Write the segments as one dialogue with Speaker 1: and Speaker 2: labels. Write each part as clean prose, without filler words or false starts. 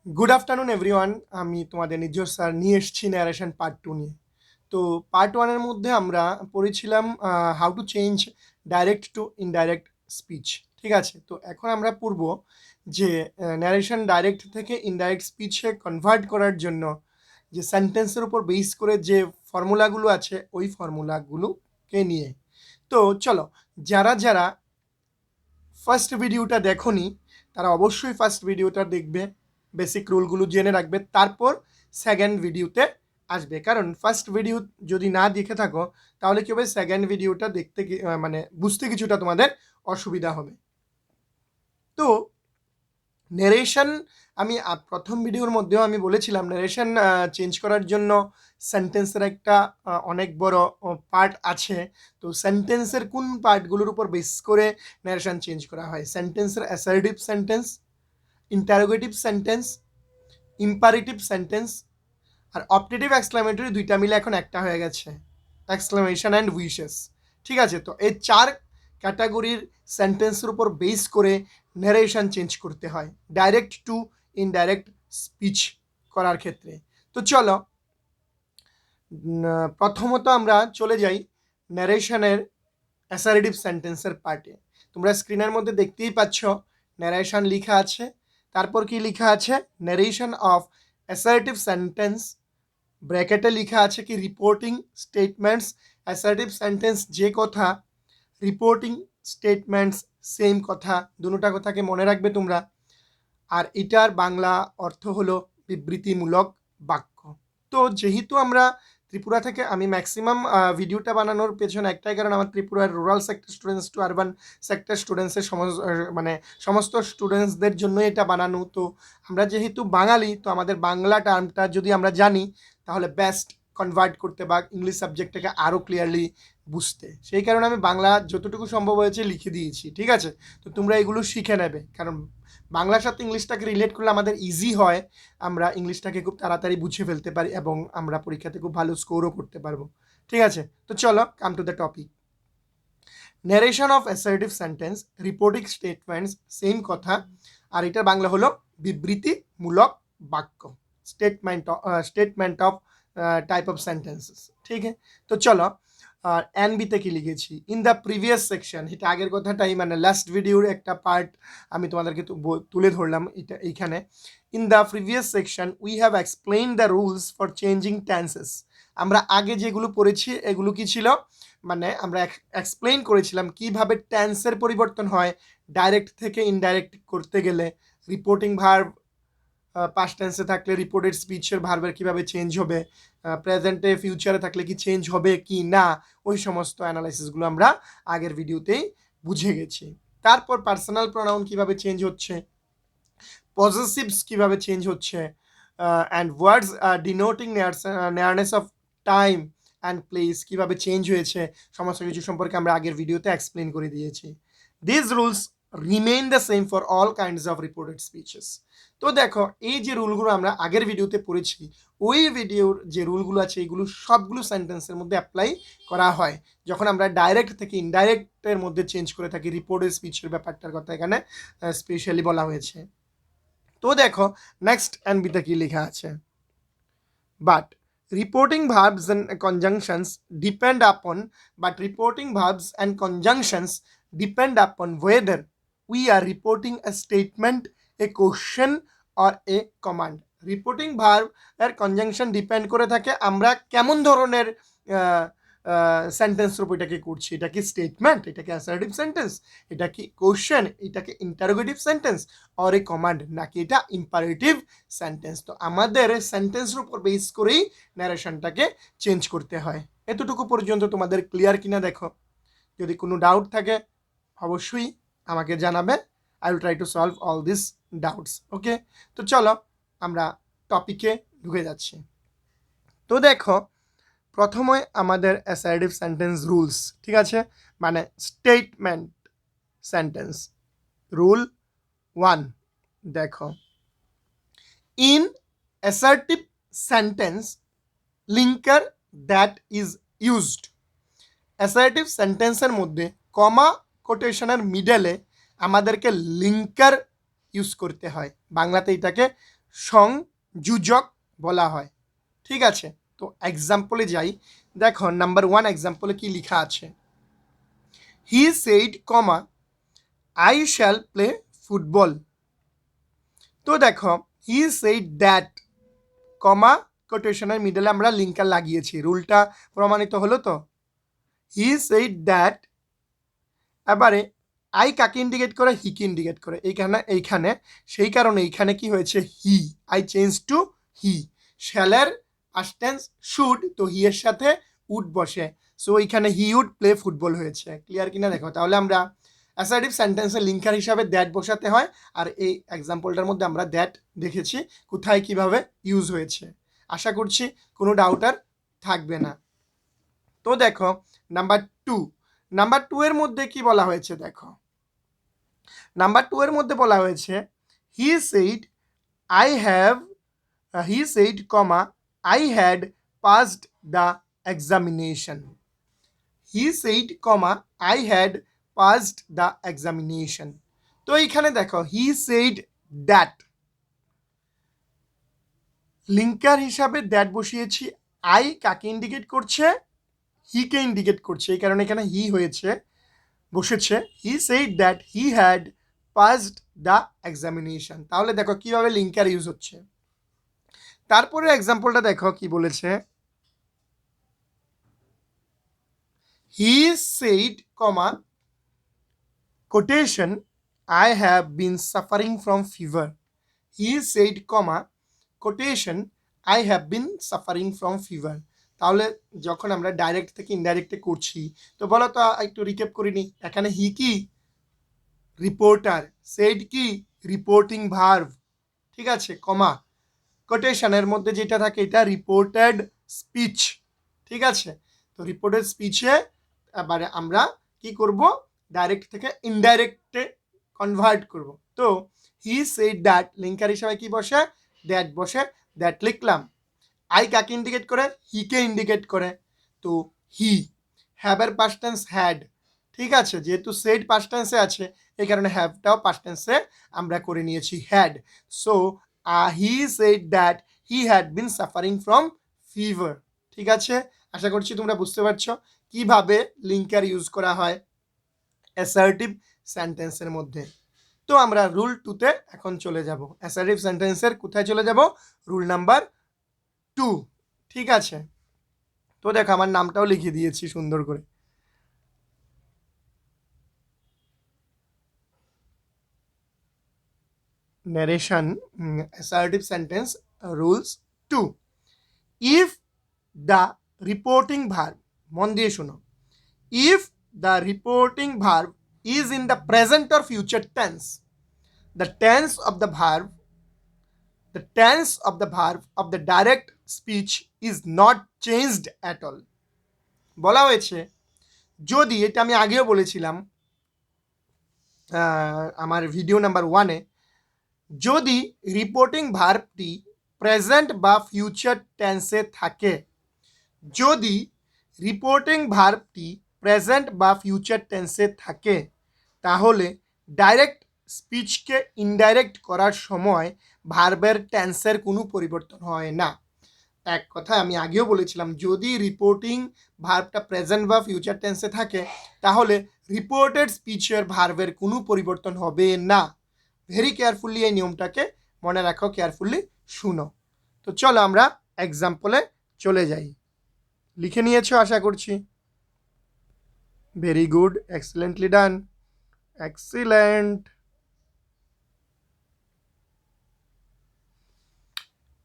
Speaker 1: Good afternoon everyone. আমি তোমাদের নিজস্ব স্যার নিয়ে এসেছি ন্যারেশন পার্ট 2 নিয়ে। তো পার্ট 1-এর মধ্যে আমরা পড়েছিলাম how to change direct to indirect speech. ঠিক আছে, তো এখন আমরা পড়ব যে ন্যারেশন ডাইরেক্ট থেকে ইনডাইরেক্ট স্পিচে কনভার্ট করার জন্য যে সেন্টেন্সের উপর বেস করে যে ফর্মুলাগুলো আছে ওই ফর্মুলাগুলোকে নিয়ে। তো চলো, যারা যারা ফার্স্ট ভিডিওটা দেখোনি তারা অবশ্যই ফার্স্ট ভিডিওটা দেখবে, বেসিক রুলগুলো জেনে রাখবে, তারপর সেকেন্ড ভিডিওতে আসবে। কারণ ফার্স্ট ভিডিও যদি না দেখে থাকো তাহলে কি হবে, সেকেন্ড ভিডিওটা দেখতে মানে বুঝতে কিছুটা তোমাদের অসুবিধা হবে। তো ন্যারেশন আমি প্রথম ভিডিওর মধ্যেও আমি বলেছিলাম ন্যারেশন চেঞ্জ করার জন্য সেন্টেন্সের একটা অনেক বড় পার্ট আছে। তো সেন্টেন্সের কোন পার্টগুলোর উপর বেস করে ন্যারেশন চেঞ্জ করা হয়? সেন্টেন্সের assertive sentence, interrogative sentence, imperative sentence আর অপটেটিভ এক্সক্লামেটরি দুইটা মিলে এখন একটা হয়ে গেছে, এক্সক্লামেশন অ্যান্ড উইশেস। ঠিক আছে, তো এই চার ক্যাটাগরির সেন্টেন্সের উপর বেস করে ন্যারেশন চেঞ্জ করতে হয় ডাইরেক্ট টু ইনডাইরেক্ট স্পিচ করার ক্ষেত্রে। তো চলো প্রথমত আমরা চলে যাই ন্যারেশনের অ্যাসার্টিভ সেন্টেন্সের পার্টে। তোমরা স্ক্রিনের মধ্যে দেখতেই পাচ্ছ ন্যারেশন লেখা আছে, তারপর কি লেখা আছে, ন্যারেশন অফ অ্যাসার্টিভ সেন্টেন্স, ব্র্যাকেটে লেখা আছে কি রিপোর্টিং স্টেটমেন্টস। অ্যাসার্টিভ সেন্টেন্স যে কথা, রিপোর্টিং স্টেটমেন্টস সেম কথা, দুটোটা কথাকে মনে রাখবে তোমরা। আর এটার বাংলা অর্থ হলো বিবৃতিমূলক বাক্য। তো যেহেতু আমরা ত্রিপুরা থেকে, আমি ম্যাক্সিমাম ভিডিওটা বানানোর পেছনে একটাই কারণ, আমার ত্রিপুরার rural sector students to urban sector স্টুডেন্টসের সমস্ত স্টুডেন্টসদের জন্য এটা বানানো। তো আমরা যেহেতু বাঙালি, তো আমাদের বাংলা টার্মটা যদি আমরা জানি তাহলে বেস্ট কনভার্ট করতে বা ইংলিশ সাবজেক্টটাকে আরও ক্লিয়ারলি বুঝতে, সেই কারণে আমি বাংলা যতটুকু সম্ভব হয়েছে লিখে দিয়েছি। ঠিক আছে, তো তোমরা এগুলো শিখে নেবে, কারণ বাংলার সাথে ইংলিশটাকে রিলেট করলে আমাদের ইজি হয়, আমরা ইংলিশটাকে খুব তাড়াতাড়ি বুঝে ফেলতে পারি এবং আমরা পরীক্ষাতে খুব ভালো স্কোরও করতে পারবো। ঠিক আছে, তো চলো come to the topic. Narration of assertive sentence, reporting statements same কথা, আর এটার বাংলা হলো বিবৃতিমূলক বাক্য, statement of type of sentences. ঠিক আছে, তো চলো এনবিতে কি লিখেছি, ইন দ্য প্রিভিয়াস সেকশন, এটা আগের কথাটাই, মানে লাস্ট ভিডিওর একটা পার্ট আমি তোমাদেরকে তুলে ধরলাম এটা এইখানে। In the previous section we have explain the rules for changing tenses. আমরা আগে যেগুলো পড়েছি এগুলো কি ছিল, মানে আমরা এক্সপ্লেইন করেছিলাম কিভাবে টেন্সের পরিবর্তন হয় ডাইরেক্ট থেকে ইনডাইরেক্ট করতে গেলে। রিপোর্টিং ভার্ব পাস্ট টেন্সে থাকলে রিপোর্টেড স্পিচের ভার্বের কীভাবে চেঞ্জ হবে, প্রেজেন্টে ফিউচারে থাকলে কি চেঞ্জ হবে কি না, ওই সমস্ত অ্যানালাইসিসগুলো আমরা আগের ভিডিওতেই বুঝে গেছি। তারপর পার্সোনাল প্রোনাউন কীভাবে চেঞ্জ হচ্ছে, পজেসিভস কীভাবে চেঞ্জ হচ্ছে, and words denoting nearness of time and place কীভাবে চেঞ্জ হয়েছে, সমস্ত কিছু সম্পর্কে আমরা আগের ভিডিওতে এক্সপ্লেন করে দিয়েছি। This rules remain the same for all kinds of reported speeches. তো দেখো এই যে রুলগুলো আমরা আগের ভিডিওতে পড়েছি, ওই ভিডিওর যে রুলগুলো আছে এইগুলো সবগুলো সেন্টেন্সের মধ্যে অ্যাপ্লাই করা হয় যখন আমরা ডাইরেক্ট থেকে ইনডাইরেক্টের মধ্যে চেঞ্জ করে থাকি। রিপোর্টেড স্পিচের ব্যাপারটার কথা এখানে স্পেশালি বলা হয়েছে। তো দেখো নেক্সট এনবিতে কি লেখা আছে, but reporting verbs and conjunctions depend upon whether we are reporting a statement, a question or a command. Reporting verb এর কনজাংশন ডিপেন্ড করে থাকে আমরা কেমন ধরনের সেন্টেন্সের উপর এটাকে করছি, এটা কি স্টেটমেন্ট, এটা কি অ্যাসার্টিভ সেন্টেন্স, এটা কি কোশ্চেন, এটা কি interrogative sentence or a command, নাকি এটা ইম্পারেটিভ সেন্টেন্স। তো আমাদের সেন্টেন্সের উপর বেস করেই ন্যারেশনটাকে চেঞ্জ করতে হয়। এতটুকু পর্যন্ত তোমাদের ক্লিয়ার কিনা দেখো, যদি কোনো ডাউট থাকে অবশ্যই আমাকে জানাবে, I will try to solve all this doubts. Okay, তো চলো আমরা টপিকে ঢুকে যাচ্ছি। তো দেখো প্রথমে আমাদের অ্যাসার্টিভ সেন্টেন্স রুলস, ঠিক আছে, মানে স্টেটমেন্ট সেন্টেন্স। রুল 1 দেখো, in assertive sentence linker that is used. Assertive সেন্টেন্সের মধ্যে কমা কোটেশনের মিডলে আমাদেরকে লিঙ্কার ইউজ করতে হয়, বাংলাতে এটাকে সংযোজক বলা হয়। ঠিক আছে, তো এক্সাম্পলে যাই। দেখো নাম্বার 1 এক্সাম্পলে কি লেখা আছে, হি said comma I shall play football. তো দেখো হি সেইড দ্যাট কমা কোটেশনের মিডলে আমরা লিঙ্কার লাগিয়েছি, রুলটা প্রমাণিত হলো। তো হি সেইড দ্যাট, এবারে আই কাকে ইন্ডিকেট করে, হিকে ইন্ডিকেট করে এইখানে সেই কারণে এইখানে কি হয়েছে, he, I change to he. শ্যালের পাস্ট টেন্স শুড, তো হি এর সাথে উড বসে, সো এইখানে হি উড প্লে ফুটবল হয়েছে। ক্লিয়ার কিনা দেখো, তাহলে আমরা অ্যাসার্টিভ সেন্টেন্সের লিঙ্কার হিসাবে দ্যাট বসাতে হয়, আর এই এক্সাম্পলটার মধ্যে আমরা দ্যাট দেখেছি কোথায় কিভাবে ইউজ হয়েছে। আশা করছি কোনো ডাউট আর থাকবে না। তো দেখো নাম্বার টু এর মধ্যে কি বলা হয়েছে, দেখো নাম্বার 2 এর মধ্যে বলা হয়েছে he said I have, he said comma I had passed the examination. He said comma I had passed the examination. তো এইখানে দেখো হি সেইড দ্যাট, লিঙ্কার হিসাবে দ্যাট বসিয়েছি। আই কাকে ইন্ডিকেট করছে, হিকে ইন্ডিকেট করছে, এই কারণে এখানে হি হয়েছে বসেছে। He said that he had passed the examination. তাহলে দেখো কিভাবে লিঙ্কার ইউজ হচ্ছে। তারপরে এক্সাম্পলটা দেখো কি বলেছে, হি said comma quotation I have been suffering from fever. He said comma quotation I have been suffering from fever. তাহলে যখন আমরা ডাইরেক্ট থেকে ইনডাইরেক্টে করছি, তো বলো তো একটু রিক্যাপ করিনি। এখানে হি কি রিপোর্টার, সেইড কি রিপোর্টিং ভার্ব, ঠিক আছে, কমা কোটেশনের মধ্যে যেটা থাকে এটা রিপোর্টেড স্পিচ। ঠিক আছে, তো রিপোর্টেড স্পিচে এবারে আমরা কি করব, ডাইরেক্ট থেকে ইনডাইরেক্টে কনভার্ট করব। তো হি সেইড দ্যাট লিঙ্কার হিসাবে কি বসে, দ্যাট বসে, দ্যাট লিখলাম। আই কাকে ইন্ডিকেট করে, হিকে ইন্ডিকেট করে, তো হি। হ্যাভের পাস্ট টেন্স হ্যাড, ঠিক আছে, যেহেতু সেইড পাস্ট টেন্সে আছে এই কারণে হ্যাভটাও পাস্ট টেন্সে আমরা করে নিয়েছি had. So he said that he had been suffering from fever. ঠিক আছে, আশা করছি তোমরা বুঝতে পারছো কিভাবে লিঙ্কার ইউজ করা হয় অ্যাসার্টিভ সেন্টেন্সের মধ্যে। তো আমরা রুল 2তে এখন চলে যাব। অ্যাসার্টিভ সেন্টেন্সের কোথায় চলে যাব, রুল নাম্বার 2। ঠিক আছে, তো দেখো আমার নামটাও লিখে দিয়েছি সুন্দর করে। narration assertive sentence rules 2. if the reporting verb, মন দিয়ে শোনো, if the reporting verb is in the present or future tense, the tense of the verb of the direct speech is not changed at all. বলা হয়েছে যদি, এটা আমি আগেও বলেছিলাম আমার ভিডিও নাম্বার 1-এ, যদি রিপোর্টিং ভার্বটি প্রেজেন্ট বা ফিউচার টেন্সে থাকে, যদি রিপোর্টিং ভার্বটি প্রেজেন্ট বা ফিউচার টেন্সে থাকে, তাহলে ডাইরেক্ট স্পিচকে ইনডাইরেক্ট করার সময় ভার্বের টেন্সের কোনো পরিবর্তন হয় না। এক কথা আমি আগেও বলেছিলাম, যদি রিপোর্টিং ভার্বটা প্রেজেন্ট বা ফিউচার টেন্সে থাকে তাহলে রিপোর্টেড স্পিচের ভার্বের কোনো পরিবর্তন হবে না। ভেরি কেয়ারফুলি এই নিয়মটাকে মনে রাখো, কেয়ারফুলি শুনো। তো চলো আমরা এক্সাম্পলে চলে যাই। লিখে নিয়েছো আশা করছি, ভেরি গুড, এক্সেলেন্টলি ডান, এক্সিলেন্ট।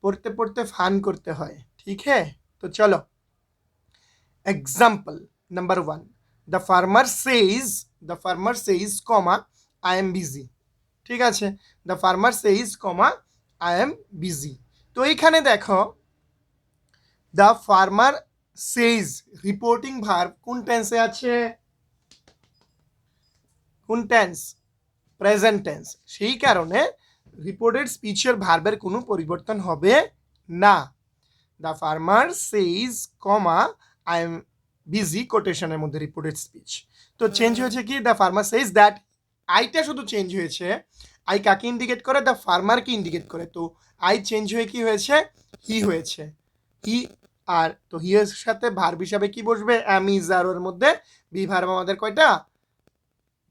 Speaker 1: পড়তে পড়তে ফান করতে হয়, ঠিক হ্যাঁ। তো চলো example number 1, the farmer says comma I am busy. ঠিক আছে, the farmer says comma I am busy. তো এইখানে দেখো দ্য ফার্মার সেইজ রিপোর্টিং ভার্ব কোন টেন্সে আছে, কোন টেন্স, প্রেজেন্ট টেন্স, সেই কারণে রিপোর্টেড স্পিচের ভার্বের কোনো পরিবর্তন হবে না। The farmer says comma I am busy কোটেশনের মধ্যে রিপোর্টেড স্পিচ। তো চেঞ্জ হয়েছে কি, দ্য ফার্মার সেইজ দ্যাট, আইটা শুধু চেঞ্জ হয়েছে, আই কাকে ইন্ডিকেট করে? দ্য ফার্মারকে ইন্ডিকেট করে। তো আই চেঞ্জ হয়ে কি হয়েছে? হি হয়েছে। হি আর তো হি এর সাথে ভার্ব হিসাবে কি বসবে? অ্যাম, ইজ, আর ওর মধ্যে বি ভার্ব আমাদের কয়টা?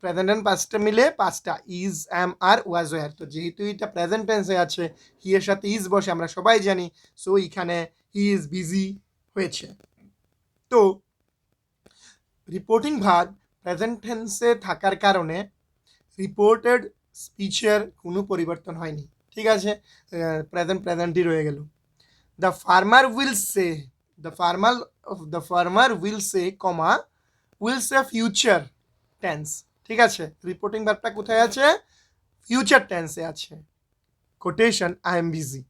Speaker 1: প্রেজেন্ট এন্ড পাস্টে মিলে 5টা, is, am, R, was, wire. তো যেহেতু এটা প্রেজেন্ট টেন্সে আছে, হি এর সাথে ইজ বসে, আমরা সবাই জানি, সো এখানে হি ইজ বিজি হয়েছে। তো রিপোর্টিং ভার্ব প্রেজেন্ট টেন্সে থাকার কারণে রিপোর্টেড স্পিচের কোনো পরিবর্তন হয়নি। ঠিক আছে, প্রেজেন্টই রয়ে গেল। The farmer will say, the farmer will say comma will say future tense. ঠিক আছে, রিপোর্টিং ভার্বটা কোথায় আছে? ফিউচার টেন্সে আছে। Quotation, I am busy.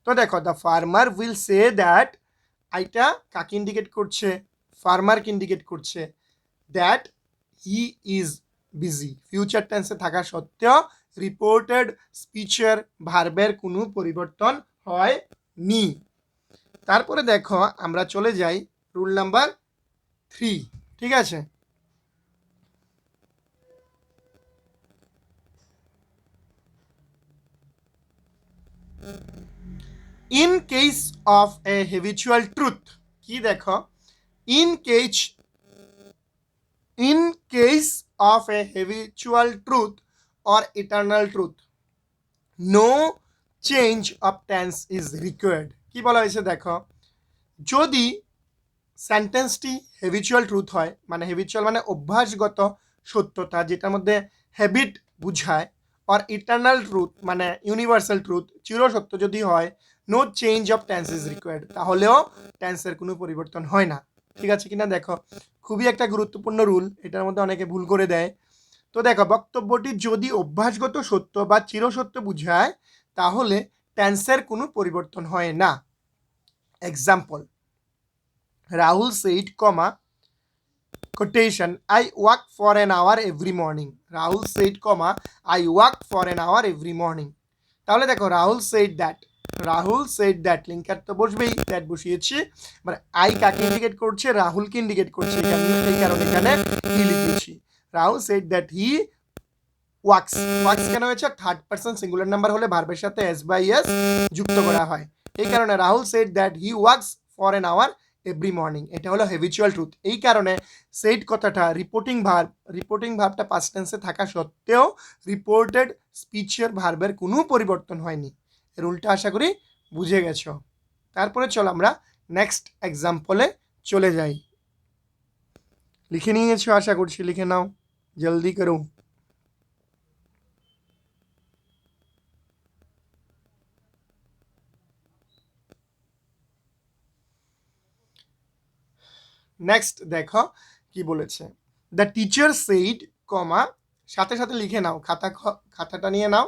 Speaker 1: তো দেখো, the farmer will say that, আইটা কাকে ইন্ডিকেট করছে? ফার্মারকে ইন্ডিকেট করছে। That he is busy, future টেন্সে থাকা সত্ত্বেও রিপোর্টেড স্পিচের ভার্বের কোনো পরিবর্তন হয়নি। তারপরে দেখো, আমরা চলে যাই রুল নাম্বার 3। ঠিক আছে, in case of a habitual truth. কি দেখো, in case of a habitual truth or eternal truth, no change of tense is required. কি বলা হয়েছে দেখো, যদি সেন্টেন্সটি হ্যাবিচুয়াল ট্রুথ হয়, মানে হ্যাবিচুয়াল মানে অভ্যাসগত সত্যতা, যেটার মধ্যে হ্যাবিট বুঝায়, আর ইটার্নাল ট্রুথ মানে ইউনিভার্সাল ট্রুথ, চিরসত্য যদি হয়, no change of tense is required, তাহলেও টেন্সের কোনো পরিবর্তন হয় না। ঠিক আছে কিনা দেখো, খুবই একটা গুরুত্বপূর্ণ রুল, এটার মধ্যে অনেকে ভুল করে দেয়। তো দেখো, বক্তব্যটি যদি অভ্যাসগত সত্য বা চিরসত্য বুঝায়, তাহলে টেন্সের কোনো পরিবর্তন হয় না। Example, Rahul said, comma, quotation, I walk for an hour every morning. Rahul said, comma, I walk for an hour every morning. তাহলে দেখো, Rahul said that, Rahul said that, linker তো বসবেই, দ্যাট বসিয়েছি। মানে আই কাকে ইন্ডিকেট করছে? রাহুলকে ইন্ডিকেট করছে, এই কারণে এখানে হি লিখেছি। Rahul said that he wax. Wax কেন হয়েছে? থার্ড পারসন সিঙ্গুলার নাম্বার হলে ভার্বের সাথে এস বাই এস যুক্ত করা হয়, এই কারণে Rahul said that he walks for an hour every morning. এটা হলো হ্যাবিচুয়াল ট্রুথ। এই কারণে সেড কথাটা রিপোর্টিং ভার্বটা পাস্ট টেন্সে থাকা সত্ত্বেও রিপোর্টেড স্পিচের ভার্বের কোনো পরিবর্তন হয়নি। রুলটা আশা করি বুঝে গেছো। তারপরে চলো আমরা নেক্সট এক্সাম্পলে চলে যাই। লিখে নিয়েছো আশা করছি, লিখে নাও, জলদি করো। নেক্সট দেখো কি বলেছে, দ্য টিচার সেইড, কমা, সাথে সাথে লিখে নাও, খাতাটা নিয়ে নাও,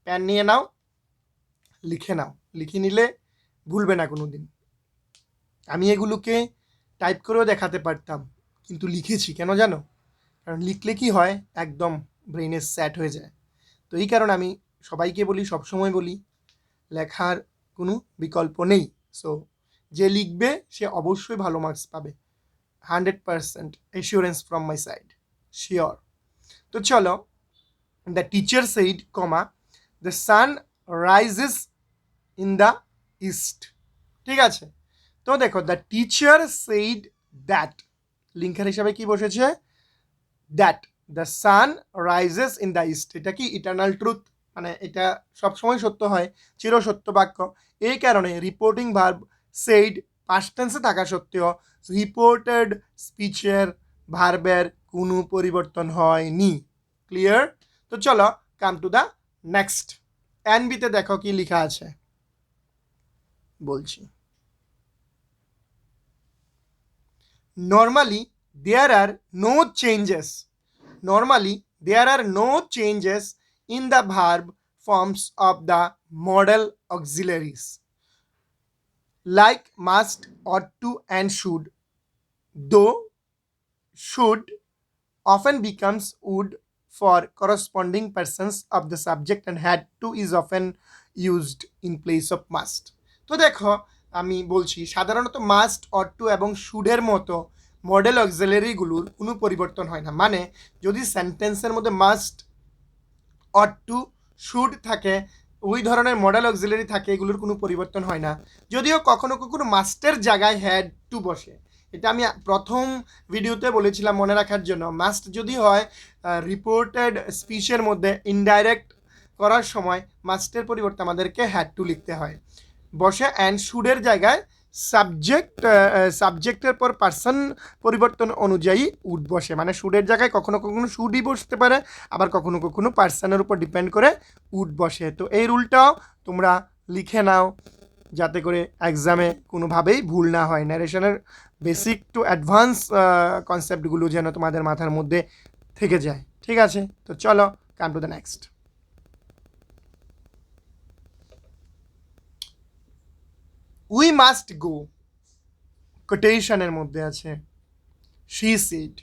Speaker 1: পেন নিয়ে নাও, লিখে নাও, লিখে নিলে ভুলবে না কোনো দিন। আমি এগুলোকে টাইপ করেও দেখাতে পারতাম, কিন্তু লিখেছি কেন জানো? কারণ লিখলে কি হয়, একদম ব্রেনে সেট হয়ে যায়। তো এই কারণে আমি সবাইকে বলি, সবসময় বলি, লেখার কোনো বিকল্প নেই। সো যে লিখবে সে অবশ্যই ভালো মার্কস পাবে, 100% assurance from my side, sure. তো চলো, the teacher said, comma, the sun rises in the east. ঠিক আছে, তো দেখো, the teacher said that, linker হিসাবে কি বসেছে? that the sun rises in the east। এটা কি ইটার্নাল ট্রুথ, মানে এটা সবসময় সত্য হয়, চিরসত্য বাক্য। এই কারণে রিপোর্টিং ভার্ব সেইড পাস্ট টেন্সে থাকা সত্ত্বেও রিপোর্টেড স্পিচের ভার্বের কোনো পরিবর্তন হয়নি। ক্লিয়ার? তো চলো, কাম টু দ্য নেক্সট। এনবিতে দেখো কি লেখা আছে, বলছি। Normally, there are no changes. Normally, there are no changes in the verb forms of the model auxiliaries, like must, ought to, and should. Though should often becomes would for corresponding persons of the subject, and had to is often used in place of must. তো দেখো, আমি বলছি, সাধারণত must, ought to এবং শুডের মতো model অক্সিলারিগুলোর কোনো পরিবর্তন হয় না। মানে যদি সেন্টেন্সের মধ্যে মাস্ট, অট টু, শুড থাকে, ওই ধরনের মডেল অক্সিলারি থাকে, এগুলোর কোনো পরিবর্তন হয় না। যদিও কখনো কখনো মাস্টের জায়গায় হ্যাড টু বসে, এটা আমি প্রথম ভিডিওতে বলেছিলাম মনে রাখার জন্য। মাস্ট যদি হয় রিপোর্টেড স্পিচের মধ্যে ইনডাইরেক্ট করার সময় মাস্টের পরিবর্তে আমাদেরকে হ্যাড টু লিখতে হয় বসে। অ্যান্ড শুডের জায়গায় সাবজেক্টের পর পার্সন পরিবর্তন অনুযায়ী উড বসে, মানে শুডের জায়গায় কখনো কখনো শুডই বসতে পারে, আবার কখনো কখনো পার্সনের উপর ডিপেন্ড করে উড বসে। তো এই রুলটাও তোমরা লিখে নাও যাতে করে এক্সামে কোনোভাবেই ভুল না হয়। ন্যারেশনের বেসিক টু অ্যাডভান্স কনসেপ্টগুলো যেন তোমাদের মাথার মধ্যে থেকে যায়। ঠিক আছে, তো চলো come to the next. We must go কোটেশনের মধ্যে আছে she said,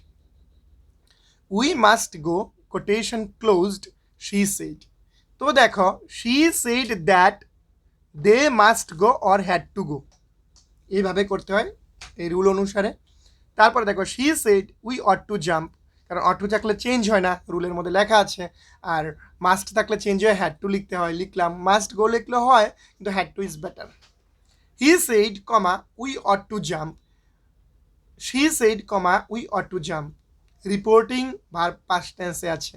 Speaker 1: we must go quotation closed she said। তো দেখো she said that they must go or had to go, এইভাবে করতে হয় এই রুল অনুসারে। তারপরে দেখো she said we ought to jump, কারণ ought to থাকলে চেঞ্জ হয় না, রুলের মধ্যে লেখা আছে। আর মাস্ট থাকলে চেঞ্জ হয়, had to লিখতে হয়, লিখলাম। মাস্ট গো লিখলে হয়, কিন্তু had to is better। he said, we ought to jump, she said, we ought to jump। Reporting verb past টেন্সে আছে।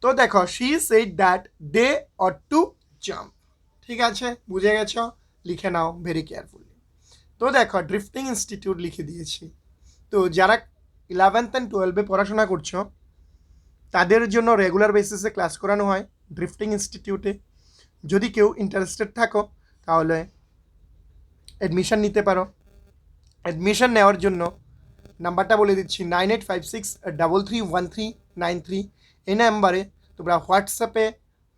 Speaker 1: তো দেখো she said that they ought to jump। ঠিক আছে, বুঝে গেছো, লিখে নাও ভেরি কেয়ারফুলি। তো দেখো ড্রিফটিং ইনস্টিটিউট লিখে দিয়েছি। তো যারা 11th অ্যান্ড 12-এ পড়াশোনা করছো তাদের জন্য রেগুলার বেসিসে ক্লাস করানো হয় ড্রিফটিং ইনস্টিটিউটে। যদি কেউ ইন্টারেস্টেড থাকো তাহলে অ্যাডমিশন নিতে পারো। অ্যাডমিশন নেওয়ার জন্য নাম্বারটা বলে দিচ্ছি 9856331393। এই নাম্বারে তোমরা হোয়াটসঅ্যাপে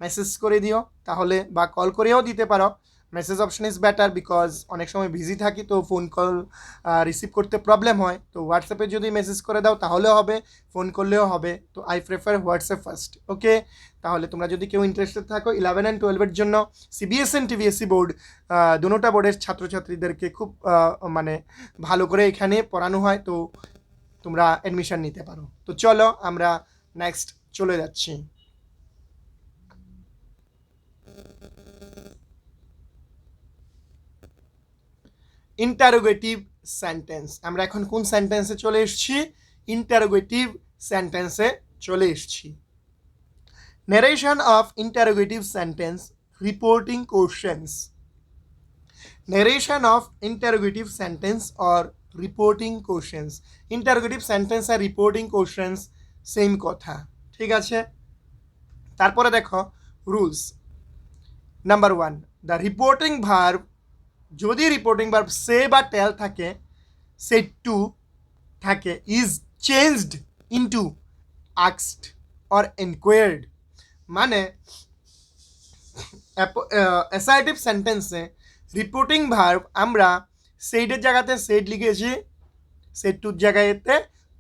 Speaker 1: মেসেজ করে দিও, তাহলে বা কল করেও দিতে পারো। Message option is better because অনেক সময় বিজি থাকি, তো ফোন কল রিসিভ করতে প্রবলেম হয়। তো হোয়াটসঅ্যাপে যদি মেসেজ করে দাও তাহলেও হবে, ফোন করলেও হবে। তো আই প্রেফার হোয়াটসঅ্যাপ ফার্স্ট। ওকে, তাহলে তোমরা যদি কেউ ইন্টারেস্টেড থাকো 11 অ্যান্ড 12-এর জন্য সিবিএসই অ্যান্ড টিভিএসসি বোর্ড দুটোটা বোর্ডের ছাত্রছাত্রীদেরকে খুব মানে ভালো করে এখানে পড়ানো হয়, তো তোমরা অ্যাডমিশন নিতে পারো। তো চলো আমরা নেক্সট চলে যাচ্ছি। Interrogative sentence. আমরা এখন কোন সেন্টেন্সে চলে এসেছি? ইন্টারোগেটিভ সেন্টেন্সে চলে এসেছি। narration of interrogative sentence reporting questions। narration of interrogative sentence or reporting questions। interrogative sentence R reporting questions same কথা, ঠিক আছে। তারপরে দেখো rules. Number 1, the reporting verb, যদি রিপোর্টিং ভার্ব সে বা টেল থাকে, সেড টু থাকে, is changed into asked or enquired. মানে অ্যাসার্টিভ সেন্টেন্সে রিপোর্টিং ভার্ব আমরা সেইডের জায়গাতে সেড লিখেছি, সেড টুর জায়গাতে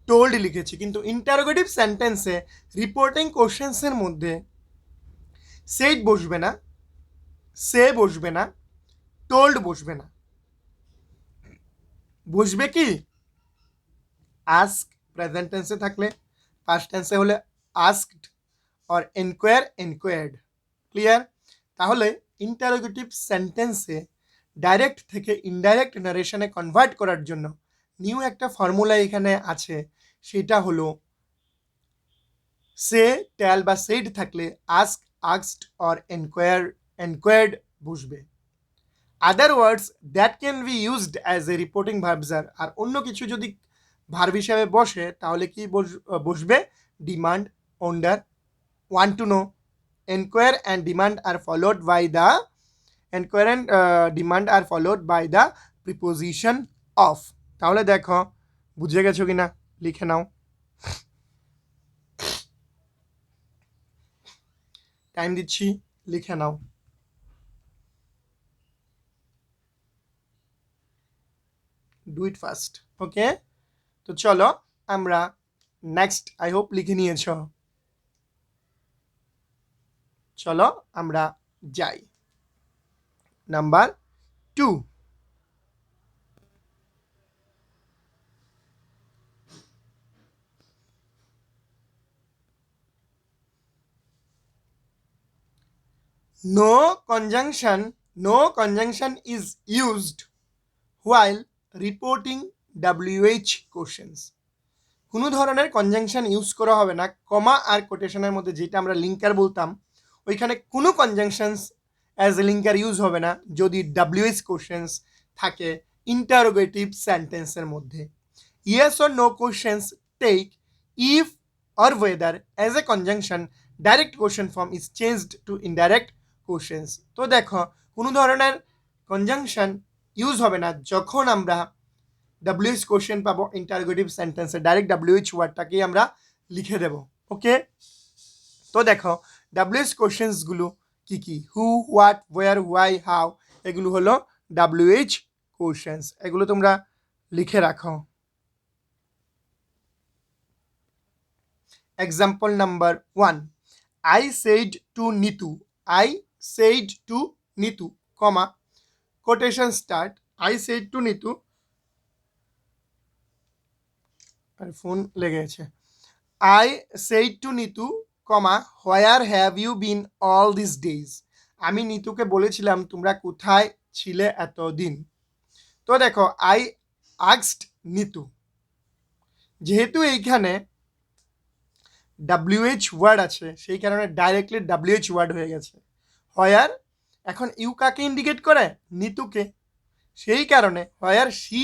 Speaker 1: টোল্ড লিখেছি, কিন্তু ইন্টারোগেটিভ সেন্টেন্সে রিপোর্টিং কোশ্চেন্সের মধ্যে সেড বসবে না, সে বসবে না, টোল্ড বসবে না, বসবে কি আস্ক প্রেজেন্ট টেন্সে থাকলে, পাস্ট টেন্সে হলে asked or enquire enquired. Clear? তাহলে ইন্টারোগেটিভ সেন্টেন্সে ডাইরেক্ট থেকে ইনডাইরেক্ট নারেশনে কনভার্ট করার জন্য নিউ একটা ফর্মুলা এখানে আছে, সেটা হলো সে টেল বা সেড থাকলে ask asked or enquire enquired বসবে। Other words that can be used as a reporting verbs are, আর অন্য কিছু যদি ভার্ব হিসাবে বসে তাহলে কি বসবে? Demand, wonder, want to know. Enquire and demand are followed by the enquire and demand are followed by the preposition of. তাহলে দেখো বুঝে গেছো কিনা, লিখে নাও। টাইম দিচ্ছি, লিখে নাও। Do it fast. ওকে, তো চলো আমরা নেক্সট, আই হোপ লিখে নিয়েছ। চলো আমরা যাই number 2। No conjunction is used while reporting WH questions. কোনো ধরনের কনজাংশন ইউজ করা হবে না, কমা আর কোটেশনের মধ্যে, যেটা আমরা লিঙ্কার বলতাম, ওইখানে কোনো conjunctions as a linker use হবে না যদি WH কোশ্চেন্স থাকে ইন্টারোগেটিভ সেন্টেন্সের মধ্যে। Yes or no questions take if or whether as a conjunction direct question form is changed to indirect questions. তো দেখো কোনো ধরনের কনজাংশন ইউজ হবে না যখন আমরা WH কোশ্চেন পাবো ইন্টারোগেটিভ সেন্টেন্সে, ডাইরেক্ট WH ওয়ার্ডটাকেই আমরা লিখে দেব। ওকে, তো দেখো WH কোশ্চেন্সগুলো কি কি, হু, হোয়াট, ওয়ার, হোয়াই, হাউ, এগুলো হলো WH কোশ্চেন্স। এগুলো তোমরা লিখে রাখো। Example number 1. I said to Nitu, comma, quotation start. I said to Nitu, phone লেগে আছে। I said to Nitu, comma, where have you been all these days? আমি নিতুকে বলেছিলাম তোমরা কোথায় ছিলে এতদিন। তো দেখো I asked নিতু, যেহেতু এইখানে WH ওয়ার্ড আছে সেই কারণে ডাইরেক্টলি WH ওয়ার্ড হয়ে গেছে। হোয়ার, এখন ইউ কাকে ইন্ডিকেট করে? নিতুকে। সেই কারণে হোয়ার শি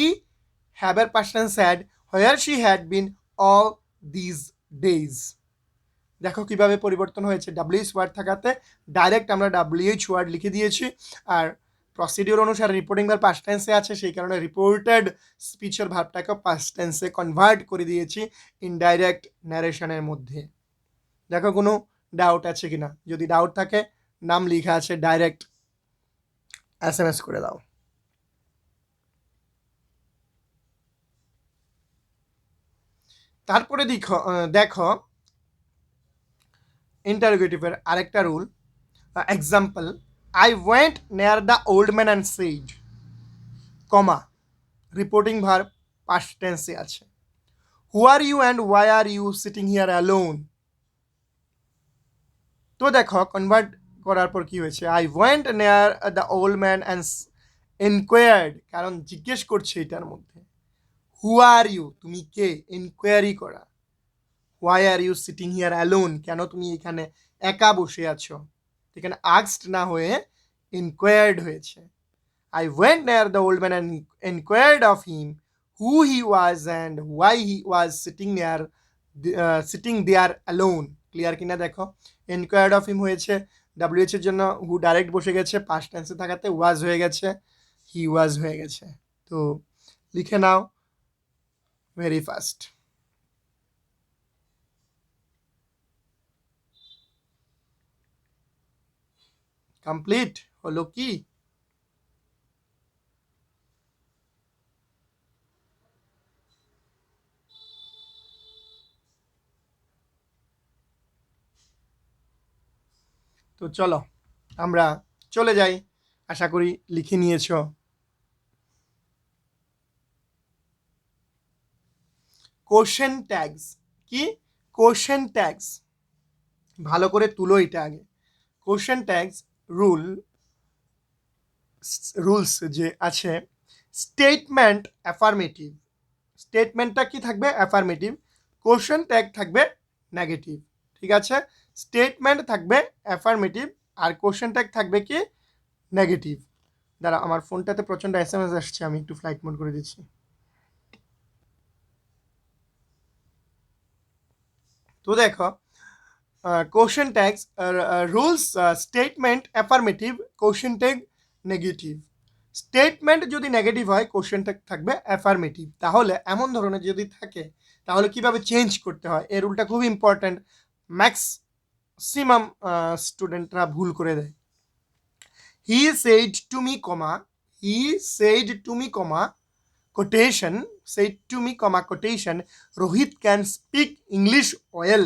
Speaker 1: হ্যাভের past tense had, where she had been all these days. দেখো কিভাবে পরিবর্তন হয়েছে, WH ওয়ার্ড থাকাতে ডাইরেক্ট আমরা WH ওয়ার্ড লিখে দিয়েছি। আর প্রসিডিওর অনুসারে রিপোর্টিং ভার্ব পাস্ট টেন্সে আছে, সেই কারণে রিপোর্টেড স্পিচের ভার্বটাকে পাস্ট টেন্সে কনভার্ট করে দিয়েছি ইনডাইরেক্ট ন্যারেশনের মধ্যে। দেখো কোনো ডাউট আছে কিনা, যদি ডাউট থাকে নাম লেখা আছে ডাইরেক্ট SMS করে দাও। তারপরে দেখো ইন্টারোগেটিভের আরেকটা rule. Example, I went near the old man and said, comma, reporting verb past টেন্সে আছে। Who are you and why are you sitting here alone. তো দেখো কনভার্ট করার পর কি হয়েছে, I went near the old man and enquired, কারণ জিজ্ঞেস করছে এটার মধ্যে। হু আর ইউ, তুমি কে, এনকোয়ারি করা। Why are you sitting here alone, কেন তুমি এখানে একা বসে আছো। এখানে আস্কড না হয়ে এনকোয়ার্ড হয়েছে। I went near the old man and enquired of him who he was and why he was sitting there alone. Clear কিনা দেখো, এনকোয়ার্ড অফ হিম হয়েছে, WH এর জন্য হু ডাইরেক্ট বসে গেছে, পাস্ট টেন্সে থাকাতে ওয়াজ হয়ে গেছে, হি ওয়াজ হয়ে গেছে। তো লিখে নাও ভেরি ফাস্ট। কমপ্লিট হলো কি? তো চলো আমরা চলে যাই, আশা করি লিখে নিয়েছ। কোশ্চেন ট্যাগস কি? কোশ্চেন ট্যাগস ভালো করে তুলো এটা আগে। কোশ্চেন ট্যাগস রুলস যে আছে, স্টেটমেন্ট অ্যাফার্মেটিভ, স্টেটমেন্টটা কি থাকবে? অ্যাফার্মেটিভ। কোশ্চেন ট্যাগ থাকবে নেগেটিভ, ঠিক আছে? স্টেটমেন্ট থাকবে অ্যাফার্মেটিভ আর কোশ্চেন ট্যাগ থাকবে কি? নেগেটিভ। দাঁড়া, আমার ফোনটাতে প্রচণ্ড SMS আসছে, আমি একটু ফ্লাইট মোড করে দিচ্ছি। তো দেখো question tags rules, statement affirmative, question tag negative. Statement যদি নেগেটিভ হয় কোশ্চেন ট্যাগ থাকবে অ্যাফার্মেটিভ। তাহলে এমন ধরনের যদি থাকে তাহলে কিভাবে চেঞ্জ করতে হয়, এই রুলটা খুব ইম্পর্ট্যান্ট, ম্যাক্সিমাম স্টুডেন্টরা ভুল করে দেয়। He said to me comma, he said to me comma quotation, said to me comma quotation, Rohit can speak English well,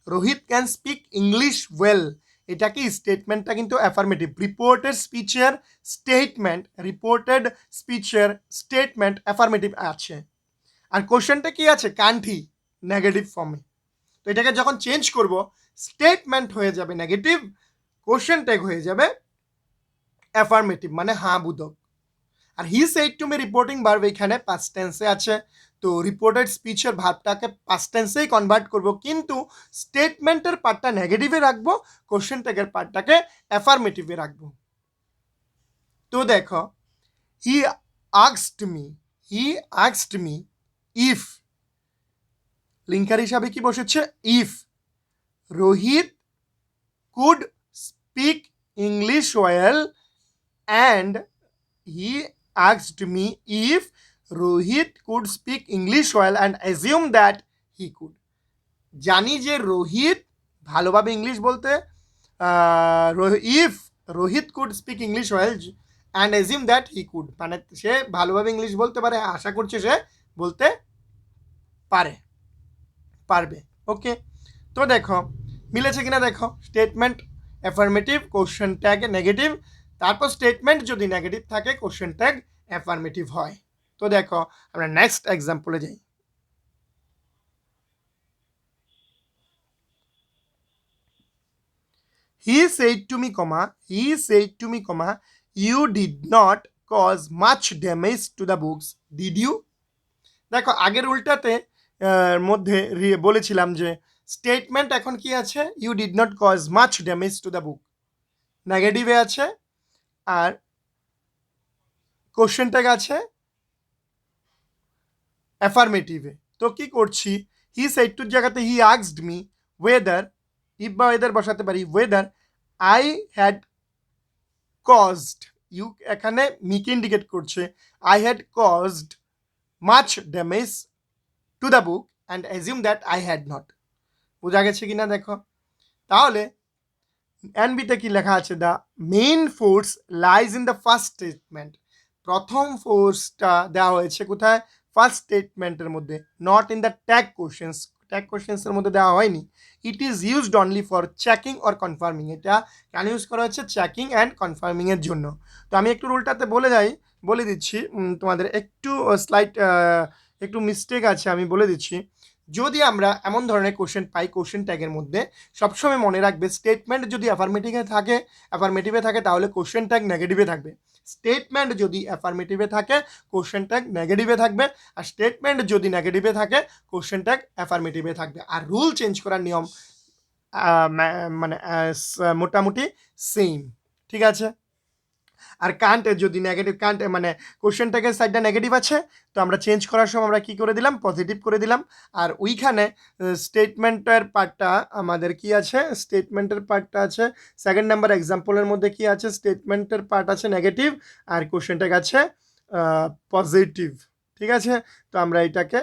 Speaker 1: Rohit can speak English well. এটা কি? স্টেটমেন্টটা কিন্তু অ্যাফার্মেটিভ। রিপোর্টেড স্পিচের স্টেটমেন্ট, রিপোর্টেড স্পিচের স্টেটমেন্ট অ্যাফার্মেটিভ আছে, আর কোশ্চেনটা কি আছে? কান্ঠি, নেগেটিভ ফর্মে। তো এটাকে যখন চেঞ্জ করব স্টেটমেন্ট হয়ে যাবে নেগেটিভ, কোশ্চেন ট্যাগ হয়ে যাবে অ্যাফার্মেটিভ, মানে হ্যাঁ বোধক। আর he said to me reporting verb এখানে পাস্ট টেন্সে আছে, তো রিপোর্টেড স্পিচের ভার্বটাকে পাস্ট টেন্সেই কনভার্ট করব, কিন্তু স্টেটমেন্টের পার্টটা নেগেটিভে রাখবো, কোশ্চেন ট্যাগের পার্টটাকে অ্যাফার্মেটিভে রাখবো। তো দেখো, হি আস্কড মি ইফ, লিঙ্কার হিসাবে কি বসেছে if Rohit could speak English well, and he asked me if Rohit could speak English well and assume that he could. জানি যে রোহিত ভালোভাবে ইংলিশ বলতে, if Rohit could speak English well and assume that he could, মানে সে ভালোভাবে English বলতে পারে, আশা করছে সে বলতে পারবে। ওকে, তো দেখো মিলেছে কিনা দেখো, statement affirmative, question tag negative, তারপর স্টেটমেন্ট যদি নেগেটিভ থাকে কোশ্চেন ট্যাগ অ্যাফার্মেটিভ হয়। তো দেখো আমরা নেক্সট এক্সাম্পলে যাই। He said to me, you did not cause much damage to the books, did you? দেখো আগের উল্টাতে মধ্যে বলেছিলাম যে স্টেটমেন্ট এখন কি আছে, you did not cause much damage to the book নেগেটিভে আছে, আর কোশ্চেন ট্যাগ আছে অ্যাফার্মেটিভে। তো কি করছি, হি সেড টুর জায়গাতে he asked me whether, if বা ওয়েদার বসাতে পারি, whether I had caused, you এখানে মিকে ইন্ডিকেট করছে, I had caused much damage to the book and assume that I had not. বোঝা গেছে কিনা দেখো, তাহলে এনবিতে কি লেখা আছে, the main force lies in the first statement, প্রথম ফোর্সটা দেওয়া হয়েছে কোথায়, ফার্স্ট স্টেটমেন্টের মধ্যে, নট ইন দ্য ট্যাগ কোশ্চেন্সের মধ্যে দেওয়া হয়নি। It is used only for checking or confirming, এটা কেন ইউজ করা হচ্ছে, চেকিং অ্যান্ড কনফার্মিংয়ের জন্য। তো আমি একটু রুলটাতে বলে দিচ্ছি, তোমাদের একটু স্লাইড একটু মিস্টেক আছে, আমি বলে দিচ্ছি। যদি আমরা এমন ধরনের কোশ্চেন পাই কোশ্চেন ট্যাগের মধ্যে, সবসময় মনে রাখবে স্টেটমেন্ট যদি অ্যাফার্মেটিভে থাকে তাহলে কোশ্চেন ট্যাগ নেগেটিভে থাকবে, স্টেটমেন্ট যদি অ্যাফার্মেটিভে থাকে কোশ্চেন ট্যাগ নেগেটিভে থাকবে, আর স্টেটমেন্ট যদি নেগেটিভে থাকে কোশ্চেন ট্যাগ অ্যাফার্মেটিভে থাকবে। আর রুল চেঞ্জ করার নিয়ম মানে মোটামুটি সেম, ঠিক আছে। আর কান্টের যদি নেগেটিভ মানে কোশ্চেন ট্যাগের সাইডটা নেগেটিভ আছে, তো আমরা চেঞ্জ করার সময় আমরা কী করে দিলাম, পজিটিভ করে দিলাম। আর ওইখানে স্টেটমেন্টের পার্টটা আমাদের কি আছে, স্টেটমেন্টের পার্টটা আছে সেকেন্ড নাম্বার এক্সাম্পলের মধ্যে কি আছে, স্টেটমেন্টের পার্ট আছে নেগেটিভ আর কোশ্চেন ট্যাগ আছে পজিটিভ, ঠিক আছে। তো আমরা এটাকে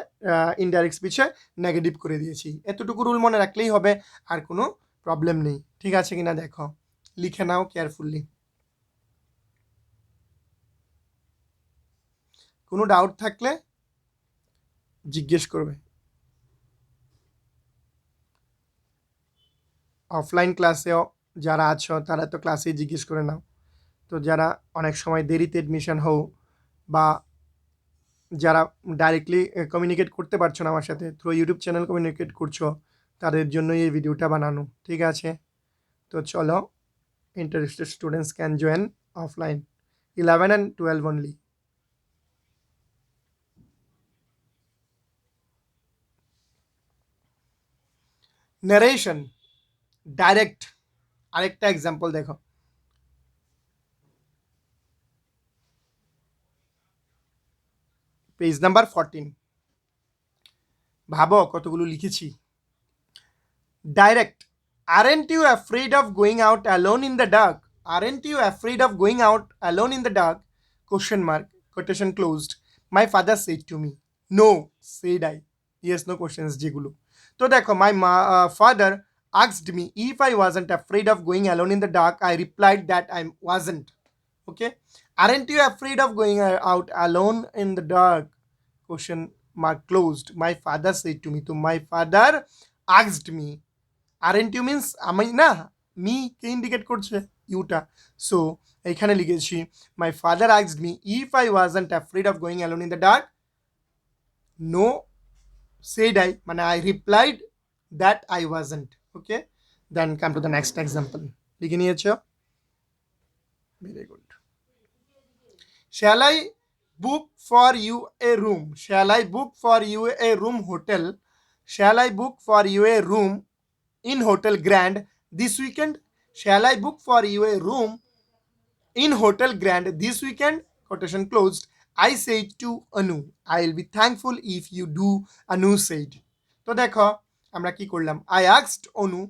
Speaker 1: ইনডাইরেক্ট স্পিচে নেগেটিভ করে দিয়েছি। এতটুকু রুল মনে রাখলেই হবে, আর কোনো প্রবলেম নেই, ঠিক আছে কিনা দেখো, লিখে নাও কেয়ারফুলি। কোনো ডাউট থাকলে জিজ্ঞেস করবে। অফলাইন ক্লাসেও যারা আছো তারা তো ক্লাসেই জিজ্ঞেস করে নাও। তো যারা অনেক সময় দেরিতে এডমিশন হও বা যারা ডাইরেক্টলি কমিউনিকেট করতে পারছো না আমার সাথে, থ্রু ইউটিউব চ্যানেল কমিউনিকেট করছো, তাদের জন্যই এই ভিডিওটা বানানো, ঠিক আছে। তো চলো, interested students can join offline 11 and 12 only. Narration direct, আরেকটা এক্সাম্পল দেখো, পেজ নাম্বার 14। ভাবো কতগুলো লিখেছি। Direct, aren't you afraid of going out alone in the dark? Aren't you afraid of going out alone in the dark? Question mark, quotation closed. My father said to me. No, said I. Yes, no questions যেগুলো। তো দেখো, my father asked me if I wasn't afraid of going alone in the dark. I replied that I wasn't. Okay. Aren't you afraid of going out alone in the dark? Question mark closed. My father said to me. So my father asked me. Aren't you means আমি না, me কে indicate করছে, ইউটা। So এখানে লিখেছি my father asked me if I wasn't afraid of going alone in the dark. No said I, মানে I replied that I wasn't. Okay, then come to the next example. লিখে নিয়েছো? Very good. Shall I book for you a room? Shall I book for you a room hotel? Shall I book for you a room in Hotel Grand this weekend? Shall I book for you a room in Hotel Grand this weekend? Quotation closed. I said to Anu, I'll be thankful if you do, Anu said. তো দেখো আমরা কি করলাম, I asked Anu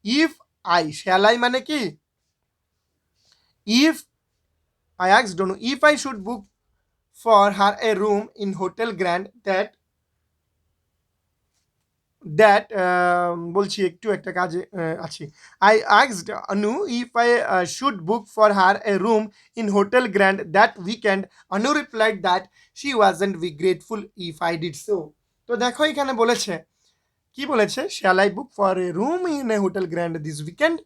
Speaker 1: if I, shall I মানে কি, if I asked Anu if I should book for her a room in Hotel Grand বলছি একটু একটা কাজে আছি। I asked Anu if I should book for her a room in Hotel Grand that weekend. Anu replied that she wasn't be grateful if I did so. তো দেখো এখানে বলেছে, কি বলেছে, shall I book for a room in a Hotel Grand this weekend?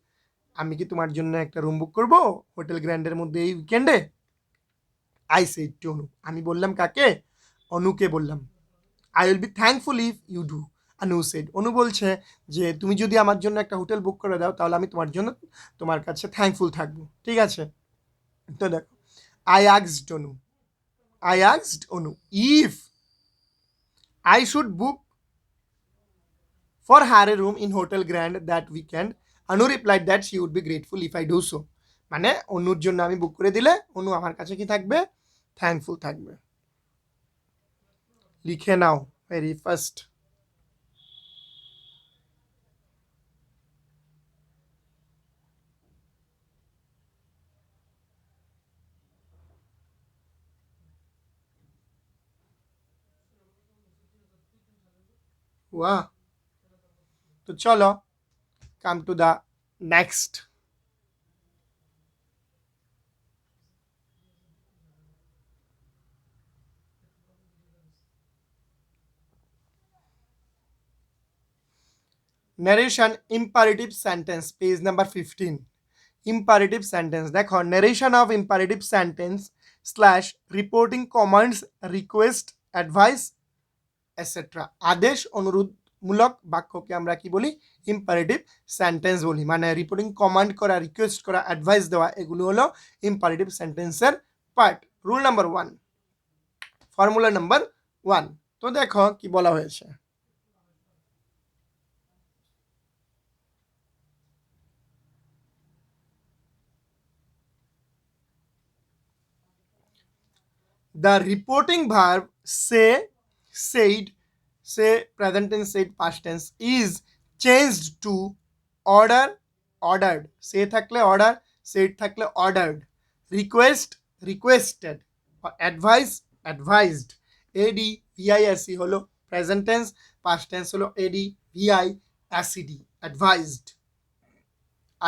Speaker 1: আমি কি তোমার জন্য একটা রুম বুক করব হোটেল গ্র্যান্ডের মধ্যে এই উইকেন্ডে? I said to Anu, আমি বললাম কাকে? অনুকে বললাম। I will be thankful if you do, Anu said. অনু বলছে যে তুমি যদি আমার জন্য একটা হোটেল বুক করে দাও তাহলে আমি তোমার কাছে থ্যাঙ্কফুল থাকবো। ঠিক আছে, তো দেখো I asked Anu if I should book for her a room in Hotel Grand that weekend. Anu replied that she would be grateful if I do so. মানে অনুর জন্য আমি বুক করে দিলে অনু আমার কাছে কি থাকবে? থ্যাঙ্কফুল থাকবে। লিখে নাও ভেরি ফার্স্ট। वाह, तो चलो come to the next. Narration imperative sentence, page number 15. Imperative sentence দেখো, narration of imperative sentence slash reporting commands, request, advice, etc. আদেশ অনুরোধমূলক বাক্যকে আমরা কি বলি? ইম্পারেটিভ সেন্টেন্স বলি। মানে রিপোর্টিং কমান্ড করা, রিকোয়েস্ট করা, অ্যাডভাইস দেওয়া, এগুলো হলো ইম্পারেটিভ সেন্টেন্সের part. Rule number 1, formula number 1। তো দেখো কি বলা হয়েছে, the reporting verb say, said, say present tense, said past tense is changed to order, ordered, say থাকলে order, said থাকলে ordered, request, requested, advice, advised, advice হলো present tense, past tense হলো advised, advised.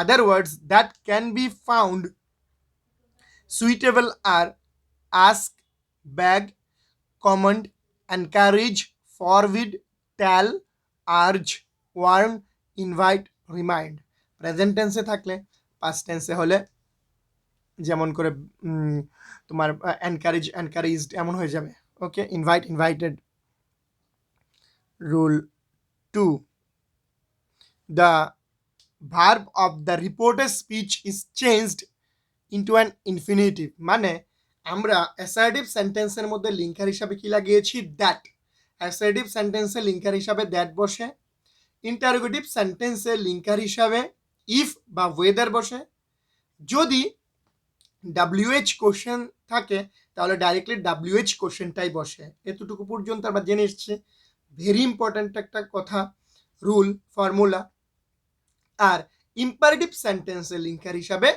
Speaker 1: Other words that can be found suitable are ask, beg, command, encourage, forbid, tell, urge, warn, invite, remind. Present টেন্সে থাকলে past টেন্সে হলে যেমন করে তোমার encourage, encouraged এমন হয়ে যাবে। Okay, invite, invited. Rule 2, the verb of the reported speech is changed into an infinitive. মানে আমরা অ্যাসার্টিভ সেন্টেন্সের মধ্যে লিঙ্কার হিসাবে কি লাগিয়েছি? দ্যাট। অ্যাসার্টিভ সেন্টেন্সে লিঙ্কার হিসাবে দ্যাট বসে, ইন্টারোগেটিভ সেন্টেন্সে লিঙ্কার হিসাবে ইফ বা ওয়েদার বসে। যদি WH কোশ্চেন থাকে তাহলে ডাইরেক্টলি WH কোশ্চেনটাই বসে। এতটুকু পর্যন্ত আমরা জেনে এসেছি। ভেরি ইম্পর্ট্যান্ট একটা কথা, রুল, ফর্মুলা। আর ইম্পারেটিভ সেন্টেন্সে লিঙ্কার হিসাবে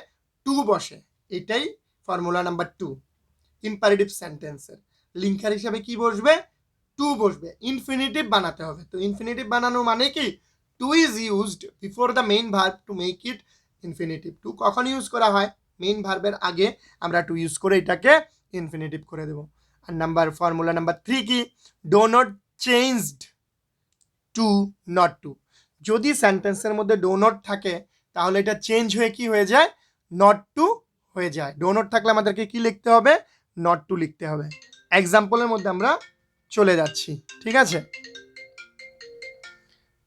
Speaker 1: টু বসে, এটাই ফর্মুলা নাম্বার 2। ইম্পারেটিভ সেন্টেন্সের লিঙ্কার হিসাবে কি বসবে? টু বসবে। ইনফিনিটিভ বানাতে হবে। তো ইনফিনিটিভ বানানো মানে কি? To is used before the main verb to make it infinitive. To কখন ইউজ করা হয়? মেইন ভার্বের আগে আমরা টু ইউজ করে এটাকে ইনফিনিটিভ করে দেবো। আর ফর্মুলা নাম্বার 3 কি? Do not changed to not to. যদি সেন্টেন্সের মধ্যে ডো নট থাকে তাহলে এটা চেঞ্জ হয়ে কি হয়ে যায়? নট টু হয়ে যায়। ডো নট থাকলে আমাদেরকে কি লিখতে হবে? নট টু লিখতে হবে। এক্সাম্পলের মধ্যে আমরা চলে যাচ্ছি, ঠিক আছে?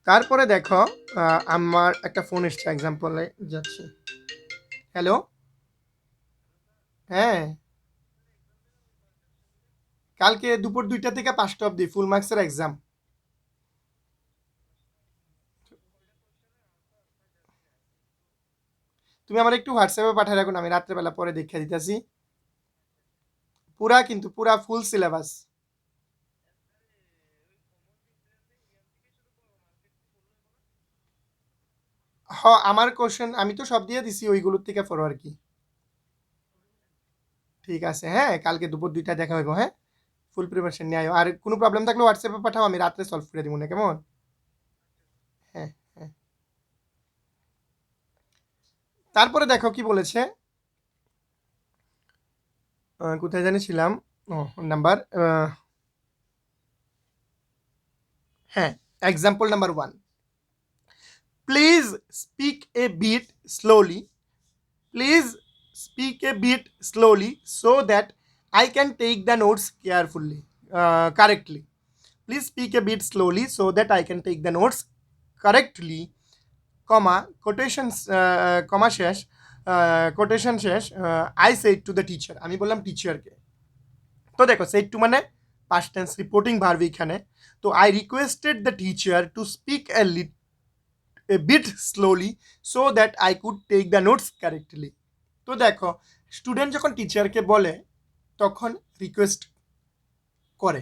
Speaker 1: তারপরে দেখো আমার একটা ফোন এসছে, এক্সাম্পলে যাচ্ছি। হ্যালো, হ্যাঁ, কালকে দুপুর 2টা থেকে 5টা অবধি ফুল মার্কসের এক্সাম। তুমি আমার একটু হোয়াটসঅ্যাপে পাঠিয়ে রাখুন, আমি রাত্রেবেলা পরে দেখে দিতেছি। পুরা কিন্তু পুরা ফুল সিলেবাস। আমার কোশ্চেন আমি তো সব দিয়ে দিছি, ওইগুলোর থেকে ফরওয়ার্ড কি। ঠিক আছে, হ্যাঁ, কালকে দুপুর 2টা দেখা হইব, হ্যাঁ। ফুল প্রিপারেশন নিয়ে আয়ো, আর কোনো প্রবলেম থাকলে হোয়াটসঅ্যাপে পাঠাও, আমি রাত্রে সলভ করে দিব না, কেমন? হ্যাঁ, হ্যাঁ। তারপরে দেখো কি বলেছে, কোথায় জানিছিলাম, ও নাম্বার, হ্যাঁ, example number 1, please speak a bit slowly, please speak a bit slowly so that I can take the notes carefully, correctly. Please speak a bit slowly so that I can take the notes correctly, comma, quotations, comma শেষ, quotation শেষ, I said to the teacher, আমি বললাম টিচারকে। তো দেখো said to মানে past tense reporting verb এখানে। তো I requested the teacher to speak a bit slowly so that I could take the notes correctly. তো দেখো স্টুডেন্ট যখন টিচারকে বলে তখন রিকোয়েস্ট করে,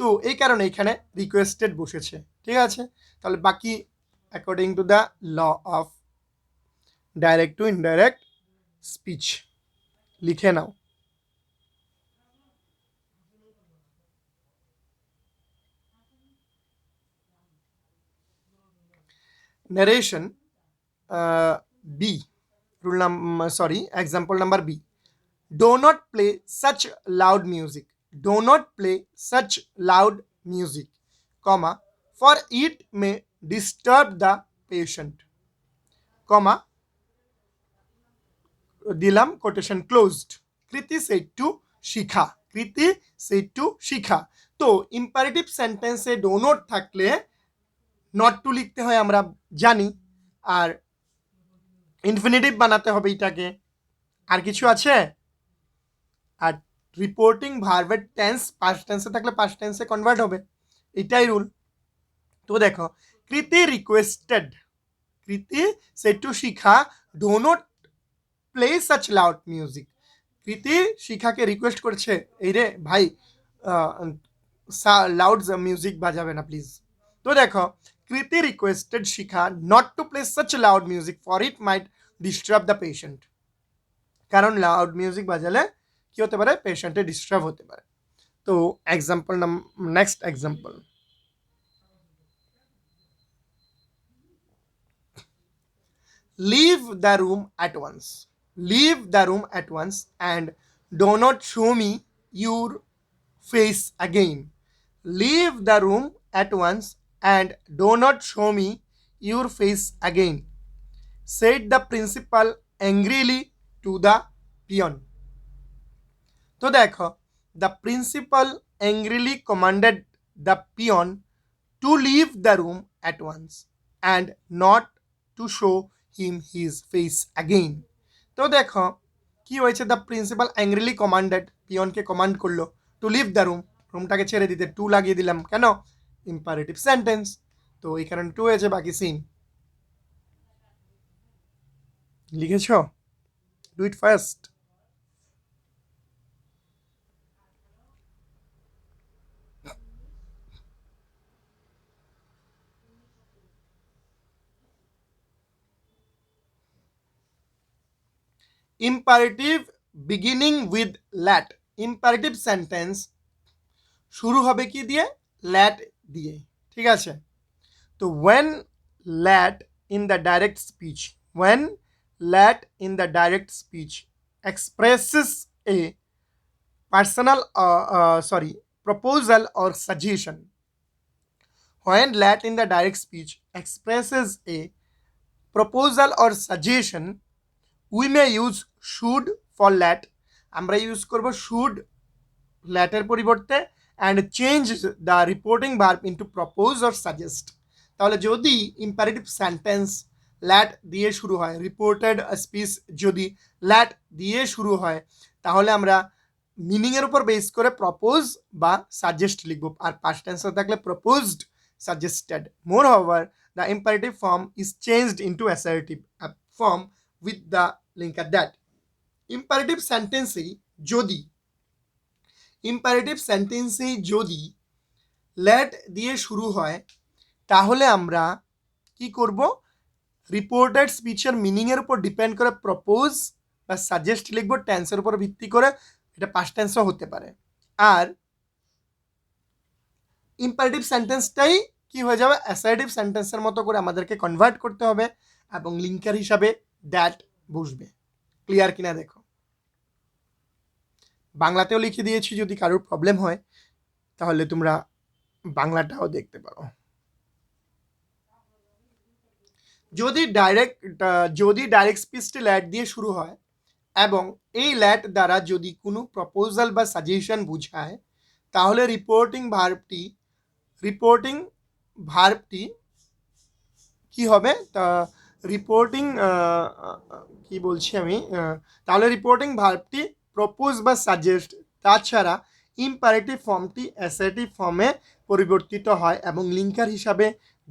Speaker 1: তো এই কারণে এখানে রিকোয়েস্টেড বসেছে, ঠিক আছে। তাহলে বাকি according to the law of direct to indirect speech লিখে নাও। narration, B, rule number, sorry, example number B, do not play such loud music, do not play such loud music, comma, for it may disturb the patient, comma, দিলাম quotation closed. কৃতি said to শিখা, কৃতি said to শিখা। তো imperative সেন্টেন্সে do not থাকলে not to লিখতে হয় আমরা জানি, আর ইনফিনিটিভ বানাতে হবে এটাকে। আর কিছু আছে? আর রিপোর্টিং ভার্বের টেন্স পাস্ট টেন্সে থাকলে পাস্ট টেন্সে কনভার্ট হবে, এটাই রুল। তো দেখো Kriti requested, Kriti said to Shikha do not play such loud music. Kriti শিখাকে রিকোয়েস্ট করছে, এই রে ভাই লাউড মিউজিক বাজাবে না প্লিজ। তো দেখো Kriti requested Shikha not to play such loud music for it might disturb the patient, কারণ লাউড মিউজিক বাজালে কি হতে পারে, পেশেন্টের ডিস্টার্ব হতে পারে। তো example next example, leave the room at once, leave the room at once and do not show me your face again, leave the room at once and do not show me your face again, said the principal angrily to the peon. তো দেখো the principal angrily commanded the peon to leave the room at once and not to show him his face again. তো দেখো কি হয়েছে, the principal angrily commanded, পিয়নকে command করলো to leave the room, রুমটাকে ছেড়ে দিতে, টু লাগিয়ে দিলাম কেন, ইম্পারেটিভ সেন্টেন্স, তো এই কারণে টু হয়েছে, বাকি সেম। লিখেছ? Do it first. Imperative beginning with let, imperative sentence শুরু হবে কি দিয়ে, ল্যাট দিয়ে, ঠিক আছে। তো when let in the direct speech, when let in the direct speech expresses a personal sorry proposal or suggestion, when let in the direct speech expresses a proposal or suggestion, we may use should for let, আমরা use করব should ল্যাটের পরিবর্তে, and change the reporting verb into propose or suggest, তাহলে যদি imperative sentence ল্যাট দিয়ে শুরু হয়, reported speech যদি ল্যাট দিয়ে শুরু হয়, তাহলে আমরা মিনিংয়ের উপর বেস করে প্রপোজ বা সাজেস্ট লিখব। আর পাস্ট টেন্সে থাকলে proposed, suggested. Moreover, the imperative form is changed into assertive form with the linker that. Imperative সেন্টেন্সেই যদি লেট দিয়ে শুরু হয়, তাহলে আমরা কি করব, রিপোর্টেড স্পিচের মিনিংয়ের উপর ডিপেন্ড করে প্রপোজ বা সাজেস্ট লিখব, টেন্সের উপর ভিত্তি করে। এটা পাস্ট টেন্সও হতে পারে। আর ইম্পারেটিভ সেন্টেন্সটাই কি হয়ে যাবে, অ্যাসার্টিভ সেন্টেন্সের মতো করে আমাদেরকে কনভার্ট করতে হবে এবং লিঙ্কার হিসাবে দ্যাট বসবে। ক্লিয়ার কিনা দেখো। বাংলাতেও লিখে দিয়েছি, যদি কারোর প্রবলেম হয় তাহলে তোমরা বাংলাটাও দেখতে পারো। যদি ডাইরেক্ট স্পিচটি ল্যাট দিয়ে শুরু হয় এবং এই ল্যাট দ্বারা যদি কোনো প্রপোজাল বা সাজেশন বোঝায়, তাহলে রিপোর্টিং ভার্বটি কি হবে, তাহলে রিপোর্টিং ভার্বটি প্রপোজ বা সাজেস্ট, তাছাড়া ইম্পারেটিভ ফর্মটি অ্যাসার্টিভ ফর্মে পরিবর্তিত হয় এবং লিঙ্কার হিসাবে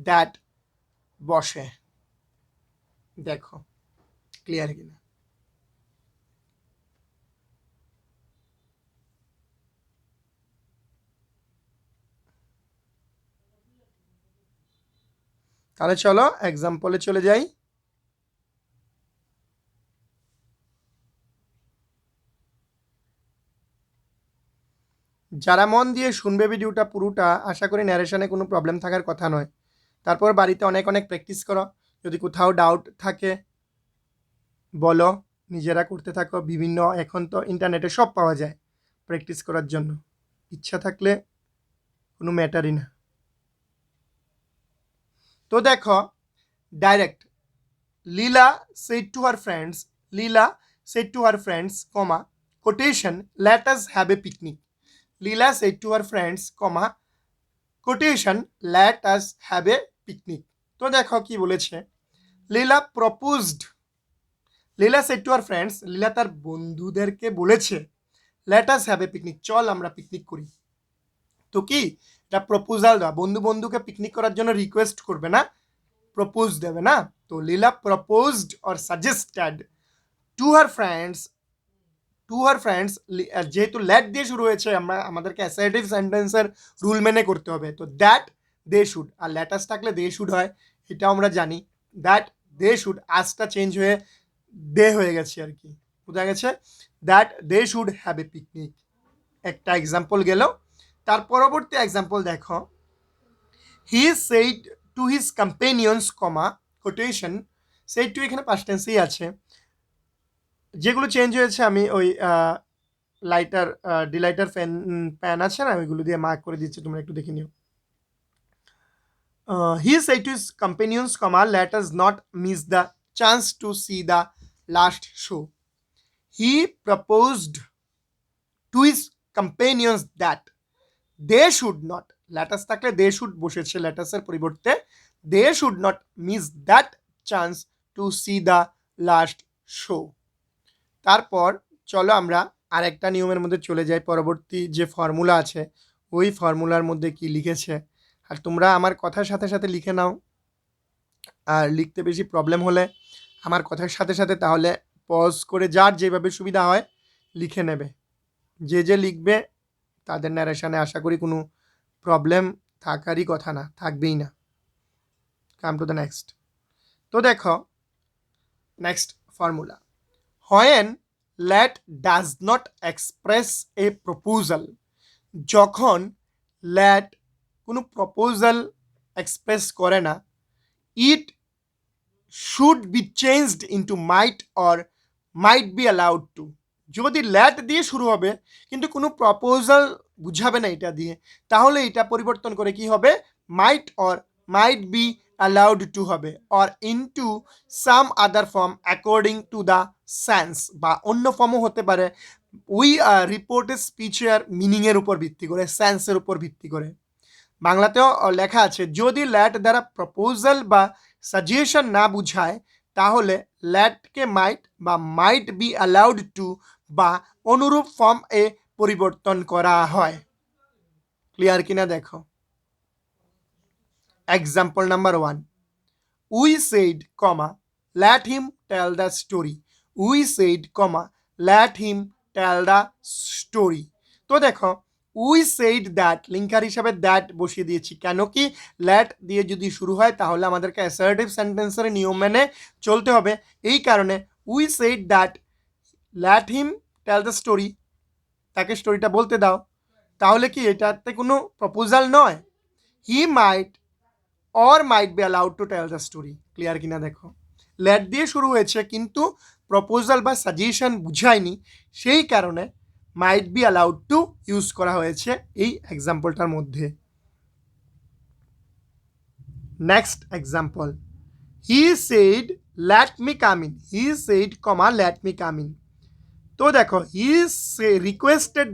Speaker 1: দ্যাট বসে। দেখো ক্লিয়ার কিনা। তাহলে চলো এক্সাম্পলে চলে যাই। যারা মন দিয়ে শুনবে ভিডিওটা পুরোটা, আশা করি ন্যারেশনে কোনো প্রবলেম থাকার কথা নয়। তারপর বাড়িতে অনেক প্র্যাকটিস করো। যদি কোথাও ডাউট থাকে বলো, নিজেরা করতে থাকো। বিভিন্ন এখন তো ইন্টারনেটে সব পাওয়া যায় প্র্যাকটিস করার জন্য, ইচ্ছা থাকলে কোনো ম্যাটারই না। তো দেখো, direct Leela said to her friends, comma, quotation, let us have a picnic. Leela said to her friends, comma, quotation, let us have a picnic. তো দেখো কি বলেছে, লীলা said to her friends, লীলা তার বন্ধুদেরকে বলেছে, let us have a picnic, চল আমরা picnic করি। তো কি, এটা প্রপোজাল দেওয়া, বন্ধুকে পিকনিক করার জন্য রিকোয়েস্ট করবে না, প্রপোজ দেবে না। তো Leela proposed or suggested to her friends, যেহেতু লেট দিয়ে শুরু হয়েছে, আমাদেরকে অ্যাসার্টিভ সেন্টেন্সের রুল মেনে করতে হবে। তো দ্যাট দে শুড, আর লেটাস থাকলে দে শুড হয়, এটাও আমরা জানি। দ্যাট দে শুড, আজটা চেঞ্জ হয়ে দে হয়ে গেছে আর কি, বোঝা গেছে। That they should have a picnic, একটা এক্সাম্পল গেল। তার পরবর্তী এক্সাম্পল দেখো, he said to his companions, comma, quotation, said to এখানে পাস্ট টেন্সেই আছে। যেগুলো চেঞ্জ হয়েছে আমি ওই ডিলাইটার প্যান আছে না, ওইগুলো দিয়ে মার্ক করে দিচ্ছি, তোমরা একটু দেখে নিও। He said to his companions, comma, let us not miss the chance to see the last show. He proposed to his companions that they should not, let us থাকলে দে শুড বসেছে লেটাসের পরিবর্তে, they should not miss that chance to see the last show. তারপর চলো আমরা আরেকটা নিয়মের মধ্যে চলে যাই। পরবর্তী যে ফর্মুলা আছে ওই ফর্মুলার মধ্যে কি লিখেছে, আর তোমরা আমার কথার সাথে সাথে লিখে নাও। আর লিখতে বেশি প্রবলেম হলে আমার কথার সাথে সাথে তাহলে পজ করে যার যেভাবে সুবিধা হয় লিখে নেবে। যে লিখবে তাদের ন্যারেশনে আশা করি কোনো প্রবলেম থাকারই কথা না, থাকবেই না। Come to the next. তো দেখো next formula, when let does not express a proposal, যখন let কোনো প্রপোজাল এক্সপ্রেস করে না, it should be changed into might or might be allowed to। যদি let দিয়ে শুরু হবে কিন্তু কোনো প্রপোজাল বুঝাবে না এটা দিয়ে, তাহলে এটা পরিবর্তন করে কি হবে, might or might be allowed to হবে, or into some other form according to the sense, বা অন্য ফর্মও হতে পারে। ওই রিপোর্টের স্পিচের মিনিংয়ের উপর ভিত্তি করে, সেন্সের উপর ভিত্তি করে। বাংলাতেও লেখা আছে, যদি ল্যাট দ্বারা প্রপোজাল বা সাজেশন না বুঝায় তাহলে ল্যাটকে মাইট বা মাইট বি অ্যালাউড টু বা অনুরূপ ফর্ম এ পরিবর্তন করা হয়। ক্লিয়ার কিনা দেখো। Example number 1, we said comma let him tell the story. We said comma let him tell the story. তো দেখো, উই সেইড দ্যাট লিঙ্কার হিসাবে দ্যাট বসিয়ে দিয়েছি, কেন কি ল্যাট দিয়ে যদি শুরু হয় তাহলে আমাদেরকে অ্যাসার্টিভ সেন্টেন্সের নিয়ম মেনে চলতে হবে। এই কারণে we said that let him tell the story, তাকে স্টোরিটা বলতে দাও। তাহলে কি এটাতে কোনো প্রপোজাল নয়, he might or might be allowed to tell the story. Clear কিনা দেখো, লেট দিয়ে শুরু হয়েছে কিন্তু প্রপোজাল বা সাজেশন বুঝায়নি, সেই কারণে might be allowed to use করা হয়েছে এই এক্সাম্পলটার মধ্যে। Next example, he said let me come in. He said comma let me come in. তো দেখো, he requested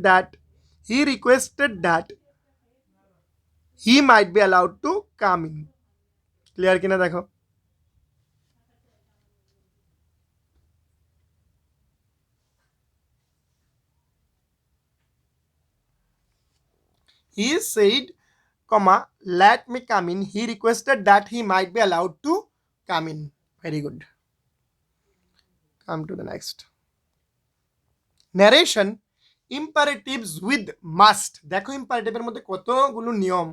Speaker 1: that he might be allowed to come in. Clear কিনা দেখো। He said, comma, let me come in. He requested that he might be allowed to come in. Very good. Come to the next. Narration imperatives with must. দেখো ইম্পারেটিভের মধ্যে কতগুলো নিয়ম।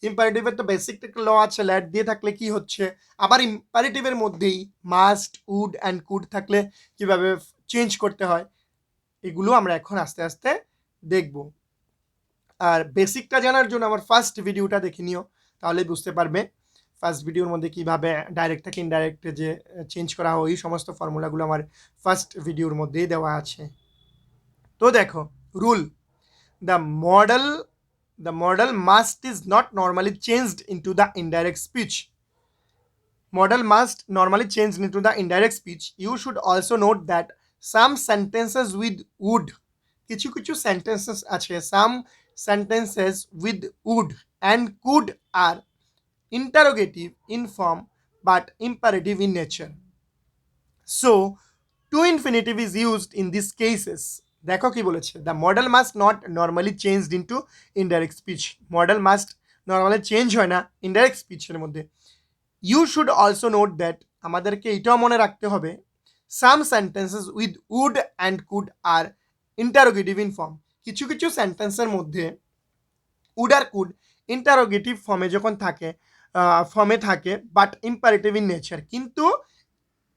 Speaker 1: ইম্পারেটিভের তো basic একটা ল আছে, ল্যাট দিয়ে থাকলে কি হচ্ছে, আবার ইম্পারেটিভের মধ্যেই মাস্ট, উড অ্যান্ড কুড থাকলে কিভাবে চেঞ্জ করতে হয়, এগুলো আমরা এখন আস্তে আস্তে দেখব। আর বেসিকটা জানার জন্য আমার ফার্স্ট ভিডিওটা দেখে নিও, তাহলে বুঝতে পারবে ফার্স্ট ভিডিওর মধ্যে কীভাবে ডাইরেক্ট থেকে ইনডাইরেক্টে যে চেঞ্জ করা হয় এই সমস্ত ফর্মুলাগুলো আমার ফার্স্ট ভিডিওর মধ্যেই দেওয়া আছে। তো দেখো, rule, the model must is not normally changed into the indirect speech. Model must normally change into the indirect speech. You should also note that some sentences with would, কিছু কিছু sentences আছে, some sentences with would and could are interrogative in form but imperative in nature. So to infinitive is used in these cases. দেখো কি বলেছে, the model must not normally changed into indirect speech. Model must normally change হয় না indirect speech এর মধ্যে। You should also note that, আমাদেরকে এটাও মনে রাখতে হবে, some sentences with would and could are interrogative in form. কিছু কিছু সেন্টেন্সের মধ্যে উড আর কুড ইন্টারোগেটিভ ফর্মে যখন থাকে, ফর্মে থাকে বাট ইম্পারেটিভ ইন নেচার, কিন্তু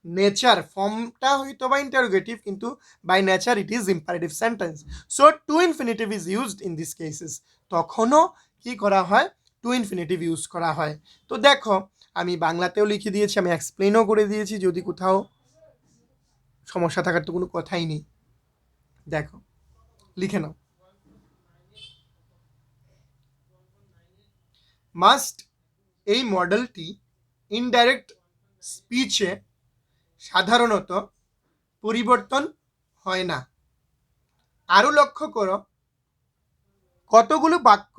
Speaker 1: নেচার ফর্মটা হয়তো বা ইন্টারোগেটিভ, কিন্তু by nature it is imperative sentence. So to infinitive is used in this cases. তখনও কি করা হয়, টু ইনফিনিটিভ ইউজ করা হয়। তো দেখো, আমি বাংলাতেও লিখে দিয়েছি, আমি এক্সপ্লেনও করে দিয়েছি, যদি কোথাও সমস্যা থাকার তো কোনো কথাই নেই। দেখো, লিখে নাও। মাস্ট এই মডেলটি ইনডাইরেক্ট স্পিচে সাধারণত পরিবর্তন হয় না। আরও লক্ষ্য করো, কতগুলো বাক্য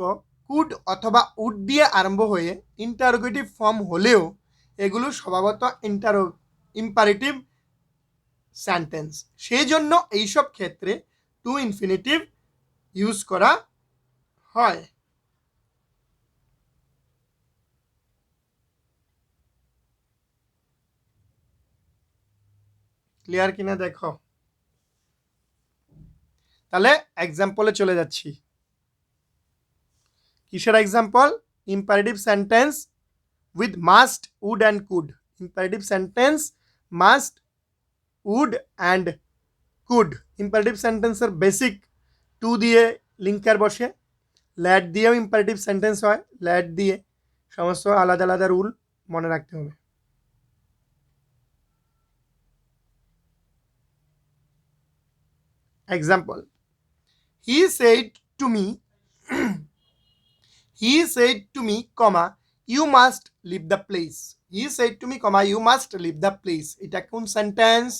Speaker 1: কুড অথবা উড দিয়ে আরম্ভ হয়ে ইন্টারোগেটিভ ফর্ম হলেও এগুলো স্বভাবত ইম্পারেটিভ সেন্টেন্স, সেই জন্য এইসব ক্ষেত্রে টু ইনফিনিটিভ ইউজ করা হয়। ক্লিয়ার কিনা দেখো। তাহলে এক্সাম্পলে চলে যাচ্ছি। কিসের example? Imperative sentence with must, would and could. Imperative sentence must, would and could. Imperative সেন্টেন্সের বেসিক টু দিয়ে লিঙ্কার বসে, ল্যাট দিয়েও ইম্পারেটিভ সেন্টেন্স হয়, ল্যাট দিয়ে সমস্ত আলাদা আলাদা রুল মনে রাখতে হবে। Example, he said to me, he said to me, comma, you must leave the place. He said to me, comma, you must leave the place. এটা কোন sentence?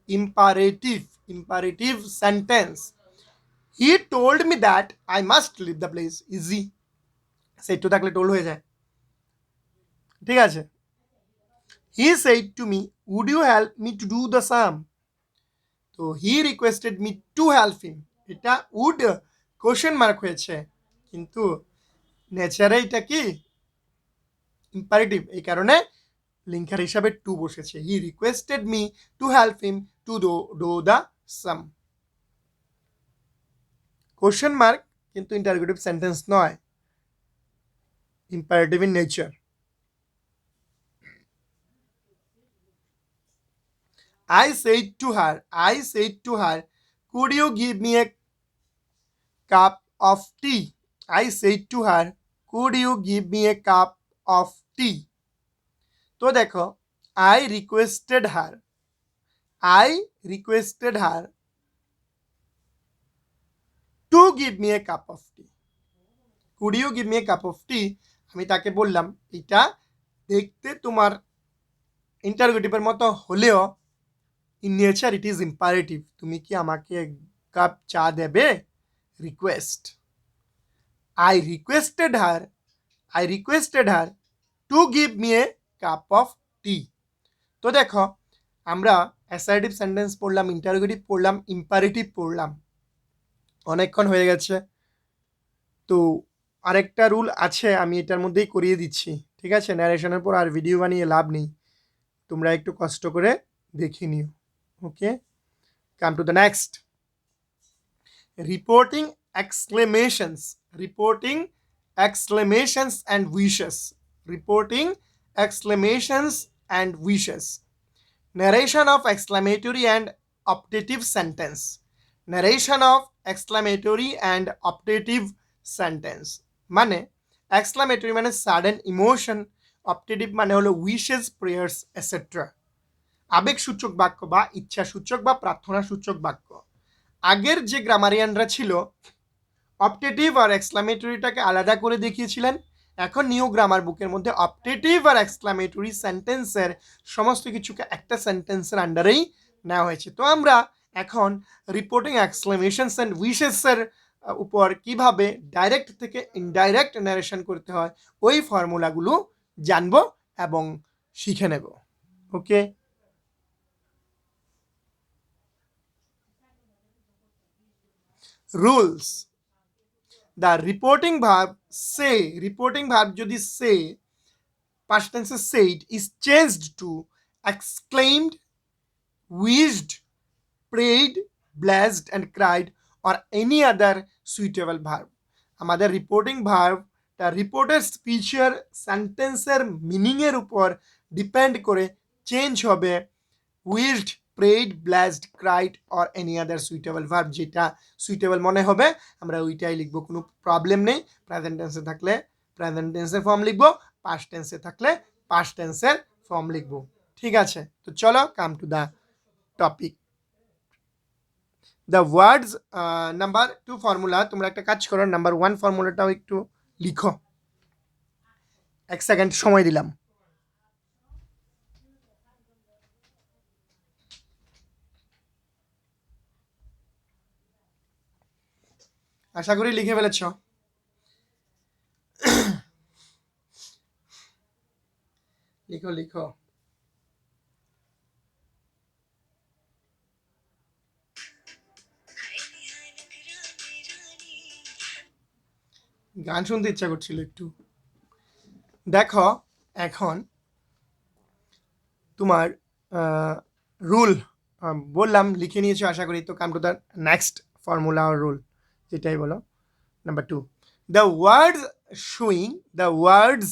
Speaker 1: imperative sentence. He told me that I must leave the place. Easy. Said to থাকলে told হয়ে যায়, ঠিক আছে। He said to me would you help me to do the same, তো he requested me to help him, এটা would question mark হয়েছে, কিন্তু নেচারে এটা কি ইম্পারেটিভ, এই কারণে লিঙ্কার হিসাবে টু বসেছে। হি requested me to help him to do the some, question mark কিন্তু ইন্টারোগেটিভ সেন্টেন্স নয়, imperative in nature. I said to her, could you give me a cup of tea? I said to her, could you give me a cup of tea? তো দেখো, I requested her to give me a cup of tea. Could you give me a cup of tea? আমি তাকে বললাম, এটা দেখতে তোমার ইন্টারোগেটিভের মতো হলেও in nature it is imperative, তুমি কি আমাকে এক কাপ চা দেবে? Request. I requested her to give me a cup of tea. তো দেখো, আমরা অ্যাসার্টিভ সেন্টেন্স পড়লাম, ইন্টারোগেটিভ পড়লাম, ইম্পারেটিভ পড়লাম, অনেকক্ষণ হয়ে গেছে। তো আরেকটা রুল আছে, আমি এটার মধ্যেই করিয়ে দিচ্ছি, ঠিক আছে। ন্যারেশনের পর আর ভিডিও বানিয়ে লাভ নেই, তোমরা একটু কষ্ট করে দেখে নিও। Okay, come to the next. Reporting exclamations and wishes. Reporting exclamations and wishes. Narration of exclamatory and optative sentence. Narration of exclamatory and optative sentence. মানে exclamatory মানে sudden emotion, optative মানে হলো wishes, prayers, etc. আবেগসূচক বাক্য বা ইচ্ছাসূচক বা প্রার্থনাসূচক বাক্য। আগের যে গ্রামারিয়ানরা ছিল অপটেটিভ আর এক্সক্লামেটরিটাকে আলাদা করে দেখিয়েছিলেন, এখন নিউ গ্রামার বুকের মধ্যে অপটেটিভ আর এক্সক্লামেটরি সেন্টেন্সের সমস্ত কিছুকে একটা সেন্টেন্সের আন্ডারেই নেওয়া হয়েছে। তো আমরা এখন রিপোর্টিং এক্সক্লামেশনস অ্যান্ড উইশেসের উপর কিভাবে ডাইরেক্ট থেকে ইনডাইরেক্ট ন্যারেশন করতে হয় ওই ফর্মুলাগুলো জানবো এবং শিখে নেব। ওকে, রুলস। The reporting verb যদি say past tense said is changed to exclaimed, wished, prayed, blessed and cried or any other suitable verb. আমাদের রিপোর্টিং ভার্বটা রিপোর্টের স্পিচের সেন্টেন্সের মিনিংয়ের উপর ডিপেন্ড করে চেঞ্জ হবে wished, prayed, blessed, cried or any other suitable verb, যেটা suitable মনে হবে আমরা ওইটাই লিখবো, কোনো প্রবলেম নেই। প্রেজেন্ট টেন্সে থাকলে প্রেজেন্ট টেন্সের ফর্ম লিখবো, পাস্ট টেন্সে থাকলে পাস্ট টেন্সের ফর্ম লিখবো, ঠিক আছে। তো চলো come to the topic. The words number 2 formula, তোমরা একটা কাজ করো, নাম্বার 1 ফর্মুলাটাও একটু লিখো, 1 সেকেন্ড সময় দিলাম। আশা করি লিখে ফেলেছ। লিখো লিখো। গান শুনতে ইচ্ছা করছিল একটু। দেখো, এখন তোমার রুল বললাম, লিখে নিয়েছো আশা করি। তো come to the next formula আর রুল, যেটাই বলো। Number 2, the words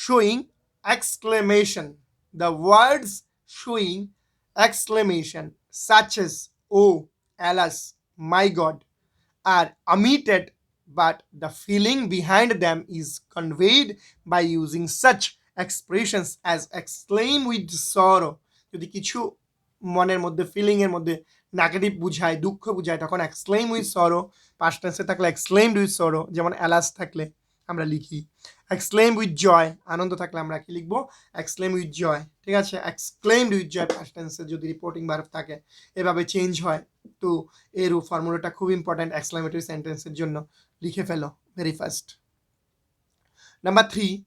Speaker 1: showing exclamation, the words showing exclamation such as oh, alas, my god are omitted, but the feeling behind them is conveyed by using such expressions as exclaim with sorrow. যদি কিছু মনের মধ্যে ফিলিংয়ের মধ্যে negative বুঝায়, দুঃখ বুঝায়, তখন exclaim with sorrow. Past টেন্সে থাকলে এক্সক্লেমড উইথ সরো, যেমন অ্যালাস থাকলে আমরা লিখি এক্সক্লেম উইথ জয়, আনন্দ থাকলে আমরা কি লিখবো? এক্সক্লেম উইথ জয়, ঠিক আছে। এক্সক্লেমড উইথ জয় পাস্ট টেন্সে যদি রিপোর্টিং ভার্ব থাকে, এভাবে চেঞ্জ হয়। তো এর ফর্মুলাটা খুব ইম্পর্ট্যান্ট এক্সক্লেমেটরি সেন্টেন্সের জন্য, লিখে ফেলো very first. Number 3,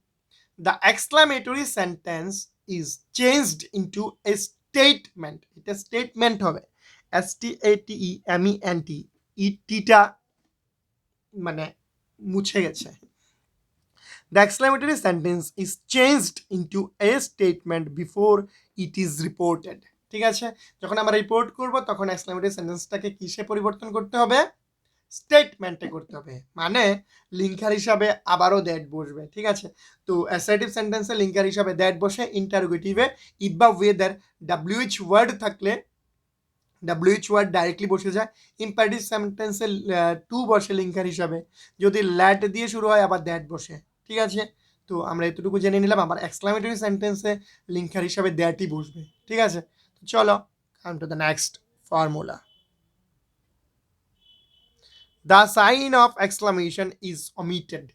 Speaker 1: the exclamatory sentence is changed into a statement. It is statement হবে STATEMENT টিটা মানে মুছে গেছে. The exclamatory sentence is changed into a statement before it is reported. ঠিক আছে, যখন আমরা রিপোর্ট করব তখন এক্সক্লেমেটরি সেন্টেন্সটাকে কিসে পরিবর্তন করতে হবে? স্টেটমেন্টে করতে হবে. মানে লিঙ্কার হিসাবে আবারও দ্যাট বসবে. ঠিক আছে, তো অ্যাসার্টিভ সেন্টেন্সে লিঙ্কার হিসাবে দ্যাট বসে, ইন্টারোগেটিভে ইফ বা ওয়েদার ডাব্লিউএইচ ওয়ার্ড থাকলে ডাব্লিউএইচ ওয়ার্ড ডাইরেক্টলি বসে যায়. ইম্পারেটিভ সেন্টেন্সে টু বসে লিঙ্কার হিসাবে, যদি ল্যাট দিয়ে শুরু হয় আবার দ্যাট বসে. ঠিক আছে, তো আমরা এতটুকু জেনে নিলাম. আবার এক্সক্লামেটরি সেন্টেন্সে লিঙ্কার হিসাবে দ্যাটই বসবে. ঠিক আছে, তো চলো come to the next formula. The sign of exclamation is omitted.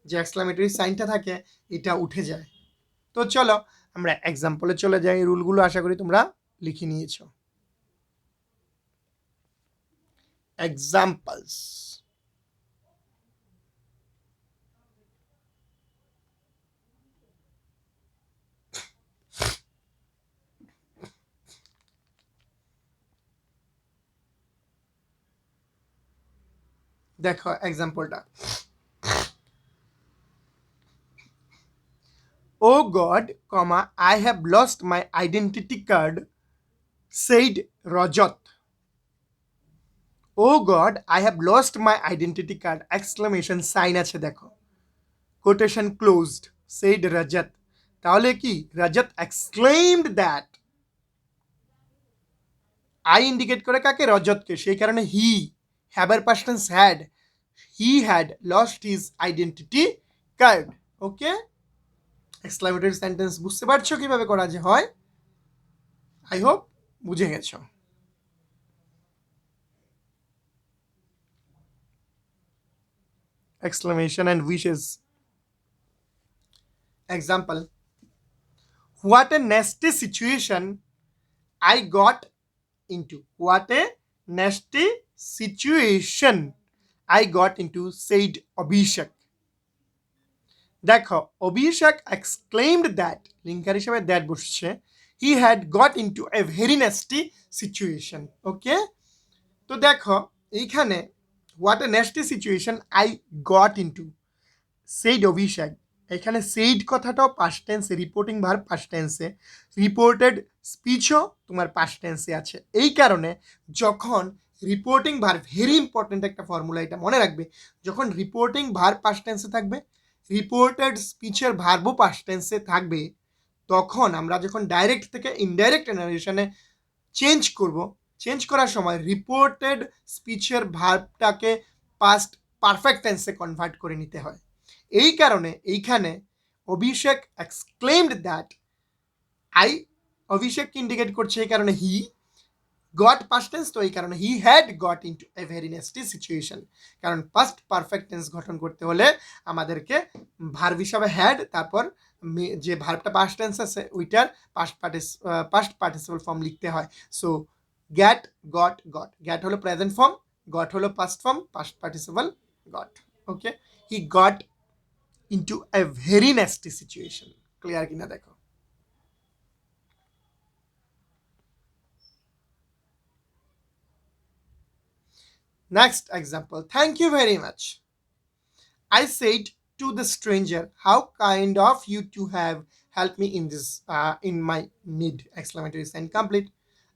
Speaker 1: যে এক্সক্লামেটরি সাইনটা থাকে এটা উঠে যায়. তো চলো আমরা এক্সাম্পলে চলে যাই. রুলগুলো আশা করি তোমরা লিখে নিয়েছো. এক্সাম্পলস. দেখো এক্সাম্পলটা. Oh God, I have lost my identity card, said Rajat. Oh God, I have lost my identity card! Exclamation sign আছে দেখো. Quotation closed. Said Rajat. তাহলে কি? Rajat exclaimed that. I indicate করে কাকে? রজতকে. সেই কারণে he, have past tense had. He had lost his identity card. Okay, exclamatory sentence বুঝতে পারছো কিভাবে করা যে হয়? আই হোপ বুঝে গেছো. Exclamation and wishes. Example. What a nasty situation I got into. What a nasty situation I got into, said Abhishek. দেখো অভিষেক exclaimed that, linker হিসেবে দ্যাট বসছে, he had got into a very nasty situation. ওকে, তো দেখো এইখানে what a nasty situation I got into, said অভিষেক. এখানে said কথাটাও past টেন্সে, reporting verb past টেন্সে, রিপোর্টেড স্পিচও তোমার পাস্ট টেন্সে আছে. এই কারণে যখন রিপোর্টিং ভার্ব, ভেরি ইম্পর্টেন্ট একটা ফর্মুলা, এটা মনে রাখবে, যখন রিপোর্টিং ভার্ব পাস্ট টেন্সে থাকবে, রিপোর্টেড স্পিচের ভার্বও পাস্ট টেন্সে থাকবে, তখন আমরা যখন ডাইরেক্ট থেকে ইনডাইরেক্ট নারেশনে চেঞ্জ করব, চেঞ্জ করার সময় রিপোর্টেড স্পিচের ভার্বটাকে পাস্ট পারফেক্ট টেন্সে কনভার্ট করে নিতে হয়. এই কারণে এইখানে অভিষেক এক্সক্লেইমড দ্যাট, আই অভিষেককে ইন্ডিকেট করছে, এই কারণে হি গট পাস্ট টেন্স, তো এই কারণে he had got into a very nasty situation. কারণ পাস্ট পারফেক্ট টেন্স গঠন করতে হলে আমাদেরকে ভার্ব হিসাবে হ্যাড, তারপর যে ভার্বটা পাস্ট টেন্স আছে ওইটার পাস্ট পার্টিসিপল ফর্ম লিখতে হয়. So get, got, got. Get হলো প্রেজেন্ট ফর্ম, গট হলো past form, past participle got. Okay, he got into a very nasty situation. Clear কিনা দেখো. Next example. Thank you very much. I said to the stranger, how kind of you to have helped me in this in my need! Exclamatory sign complete.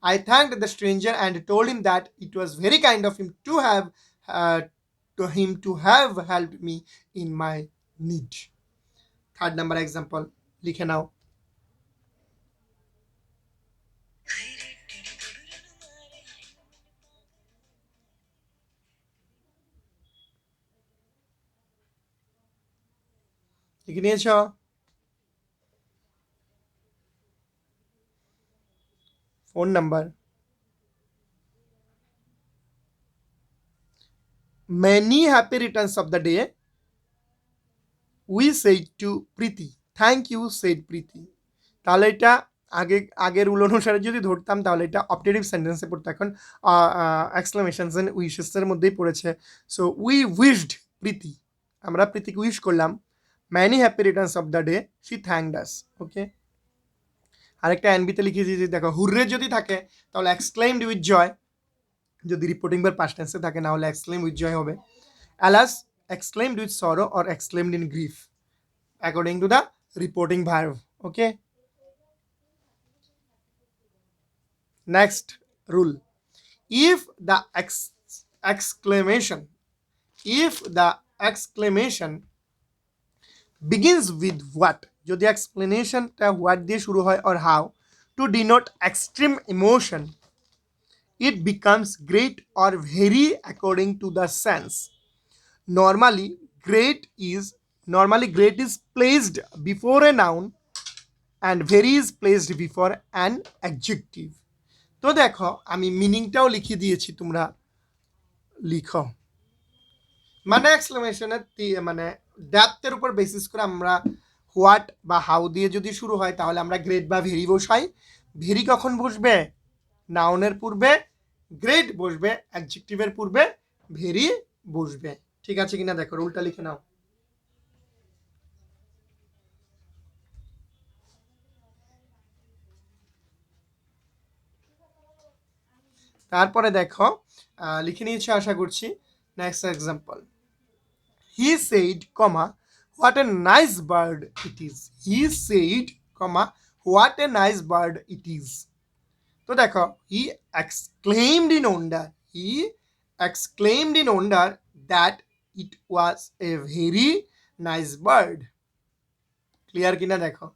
Speaker 1: I thanked the stranger and told him that it was very kind of him to have helped me in my need. Third number example লিখে নাও. লিখে নিয়েছ? Phone number. Many happy returns of the day. We said to Preeti. Thank you, said Preeti. তাহলে এটা আগের rule অনুসারে যদি ধরতাম তাহলে এটা অপটেটিভ সেন্টেন্সে পড়তো. এখন এক্সক্লামেশনস এন্ড উইশেসের মধ্যেই পড়েছে. সো উই উইশড প্রীতি, আমরা প্রীতিকে উইশ করলাম. Many happy returns of the day, she thanked us. Okay, আরেকটা এনবিতে লিখে দিয়েছি, দেখো হুররে যদি থাকে তাহলে এক্সক্লেমড উইথ জয়, যদি রিপোর্টিং ভার্ব পাস্ট টেন্সে থাকে না হলে এক্সক্লেম উইথ জয় হবে। Alas exclaimed with sorrow or exclaimed in grief according to the reporting verb. Okay, next rule, if the exclamation if the exclamation begins with what, যদি এক্সপ্লেনেশনটা what দিয়ে শুরু হয় or how to denote extreme emotion, it becomes great or very according to the sense. Normally great is placed before a noun and very is placed before an adjective. তো দেখো আমি মিনিংটাও লিখে দিয়েছি, তোমরা লিখো। মানে এক্সক্লেমেশনের মানে ডেপথের উপর বেসিস করে আমরা হোয়াট বা হাউ দিয়ে যদি শুরু হয় তাহলে আমরা গ্রেট বা ভেরি বসাই। ভেরি কখন বসবে? নাউনের পূর্বে, গ্রেট বসবে অ্যাডজেক্টিভের পূর্বে, ভেরি বসবে। ঠিক আছে কিনা দেখো, রুলটা লিখে নাও। তারপরে দেখো লিখে নিয়েছো আশা করছি। Next example, he said, comma, what a nice bird it is. He said, comma, what a nice bird it is. তো দেখো, he exclaimed in wonder. He exclaimed in wonder that it was a very nice bird. Clear কিনা দেখো,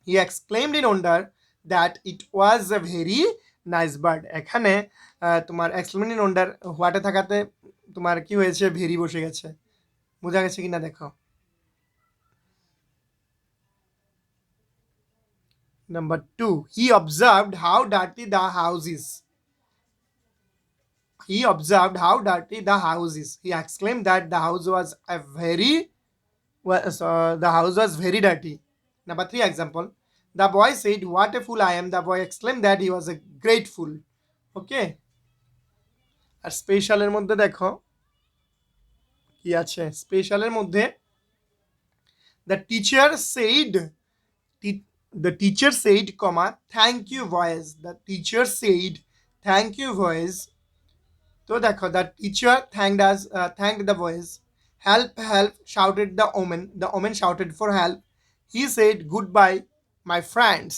Speaker 1: he exclaimed in wonder that it was a very nice bird. এখানে তোমার exclaimed in wonder হোয়াটে থাকাতে তোমার কি হয়েছে, ভেরি বসে গেছে। বোঝা গেছে কিনা দেখো। Number 2, he observed how dirty the house is. He observed how dirty the house is. He exclaimed that the house was very dirty. Number 3 example, the boy said, what a fool I am. The boy exclaimed that he was a great fool. Okay, আর স্পেশালের মধ্যে দেখো কি আছে। স্পেশালের মধ্যে the teacher said, comma, thank you boys. The teacher said, thank you boys. তো দেখো, the teacher thanked the boys. Help shouted the omen shouted for help. He said goodbye my friends.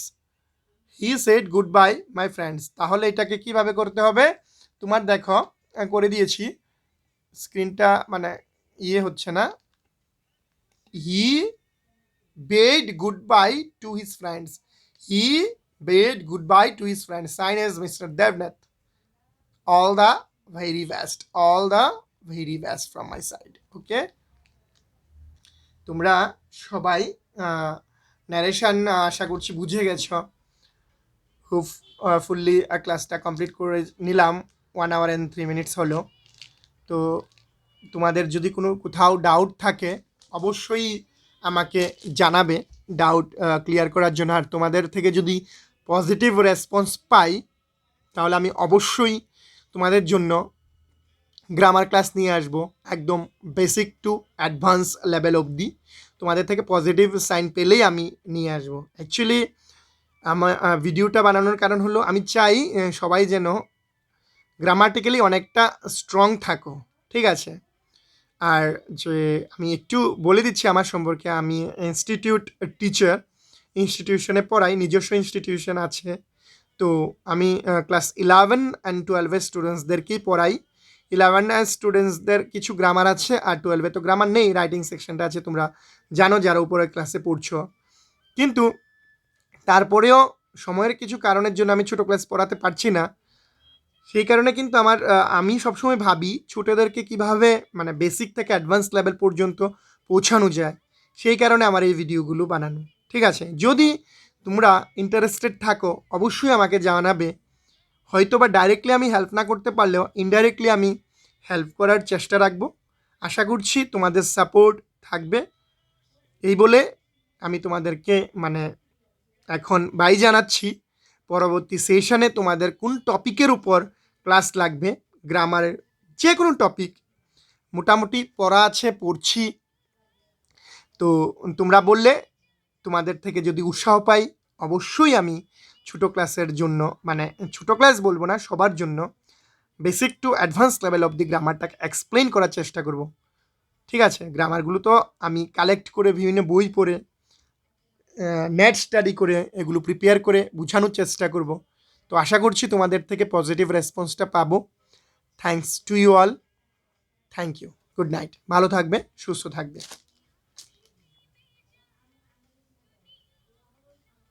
Speaker 1: তাহলে এটাকে কিভাবে করতে হবে তোমার দেখো, করে দিয়েছি। স্ক্রিনটা মানে হচ্ছে না। he bade goodbye to his friends. Sign as Mr. Devnath. all the very best from my side. Okay, তোমরা সবাই ন্যারেশন আশা করছি বুঝে গেছো। খুব ফুললি ক্লাসটা কমপ্লিট করে নিলাম, 1 hour and 3 minutes হলো। তো তোমাদের যদি কোথাও ডাউট থাকে অবশ্যই আমাকে জানাবে, ডাউট ক্লিয়ার করার জন্য। আর তোমাদের থেকে যদি পজিটিভ রেসপন্স পাই তাহলে আমি অবশ্যই তোমাদের জন্য গ্রামার ক্লাস নিয়ে আসবো, একদম বেসিক টু অ্যাডভান্স লেভেল অবধি। তোমাদের থেকে পজিটিভ সাইন পেলেই আমি নিয়ে আসবো। অ্যাকচুয়ালি আমার ভিডিওটা বানানোর কারণ হলো আমি চাই সবাই যেন গ্রামাটিক্যালি অনেকটা স্ট্রং থাকো, ঠিক আছে। আর যে আমি একটু বলে দিচ্ছি আমার সম্পর্কে, আমি টিচার, ইনস্টিটিউশনে পড়াই, নিজস্ব ইনস্টিটিউশন আছে। তো আমি ক্লাস 11 and 12 স্টুডেন্টসদেরকেই পড়াই। 11 স্টুডেন্টসদের কিছু গ্রামার আছে, আর 12 তো গ্রামার নেই, রাইটিং সেকশনটা আছে, তোমরা জানো যারা উপরে ক্লাসে পড়ছো। কিন্তু তারপরেও সময়ের কিছু কারণের জন্য আমি ছোটো ক্লাস পড়াতে পারছি না। সেই কারণে কিন্তু আমি সবসময় ভাবি ছোটোদেরকে কিভাবে মানে বেসিক থেকে অ্যাডভান্স লেভেল পর্যন্ত পৌঁছানো যায়, সেই কারণে আমার এই ভিডিওগুলো বানানো, ঠিক আছে। যদি তোমরা ইন্টারেস্টেড থাকো অবশ্যই আমাকে জানাবে। হয়তো বা ডাইরেক্টলি আমি হেল্প না করতে পারলেও ইনডাইরেক্টলি আমি হেল্প করার চেষ্টা রাখবো। আশা করছি তোমাদের সাপোর্ট থাকবে। এই বলে আমি তোমাদেরকে মানে এখন বাই জানাচ্ছি। পরবর্তী সেশনে তোমাদের কোন টপিকের উপর ক্লাস লাগবে, গ্রামারের যে কোনো টপিক মোটামুটি পড়া আছে, পড়ছি। তো তোমরা বললে তোমাদের থেকে যদি উৎসাহ পাই, অবশ্যই আমি ছোটো ক্লাসের জন্য, মানে ছোটো ক্লাস বলবো না, সবার জন্য basic to advance level of the গ্রামারটাকে এক্সপ্লেন করার চেষ্টা করব। ঠিক আছে, গ্রামারগুলো তো আমি কালেক্ট করে বিভিন্ন বই পড়ে নেট স্টাডি করে এগুলো প্রিপেয়ার করে বোঝানোর চেষ্টা করব। তো আশা করছি তোমাদের থেকে পজিটিভ রেসপন্সটা পাবো। Thanks to you all, thank you, good night, ভালো থাকবে, সুস্থ থাকবে।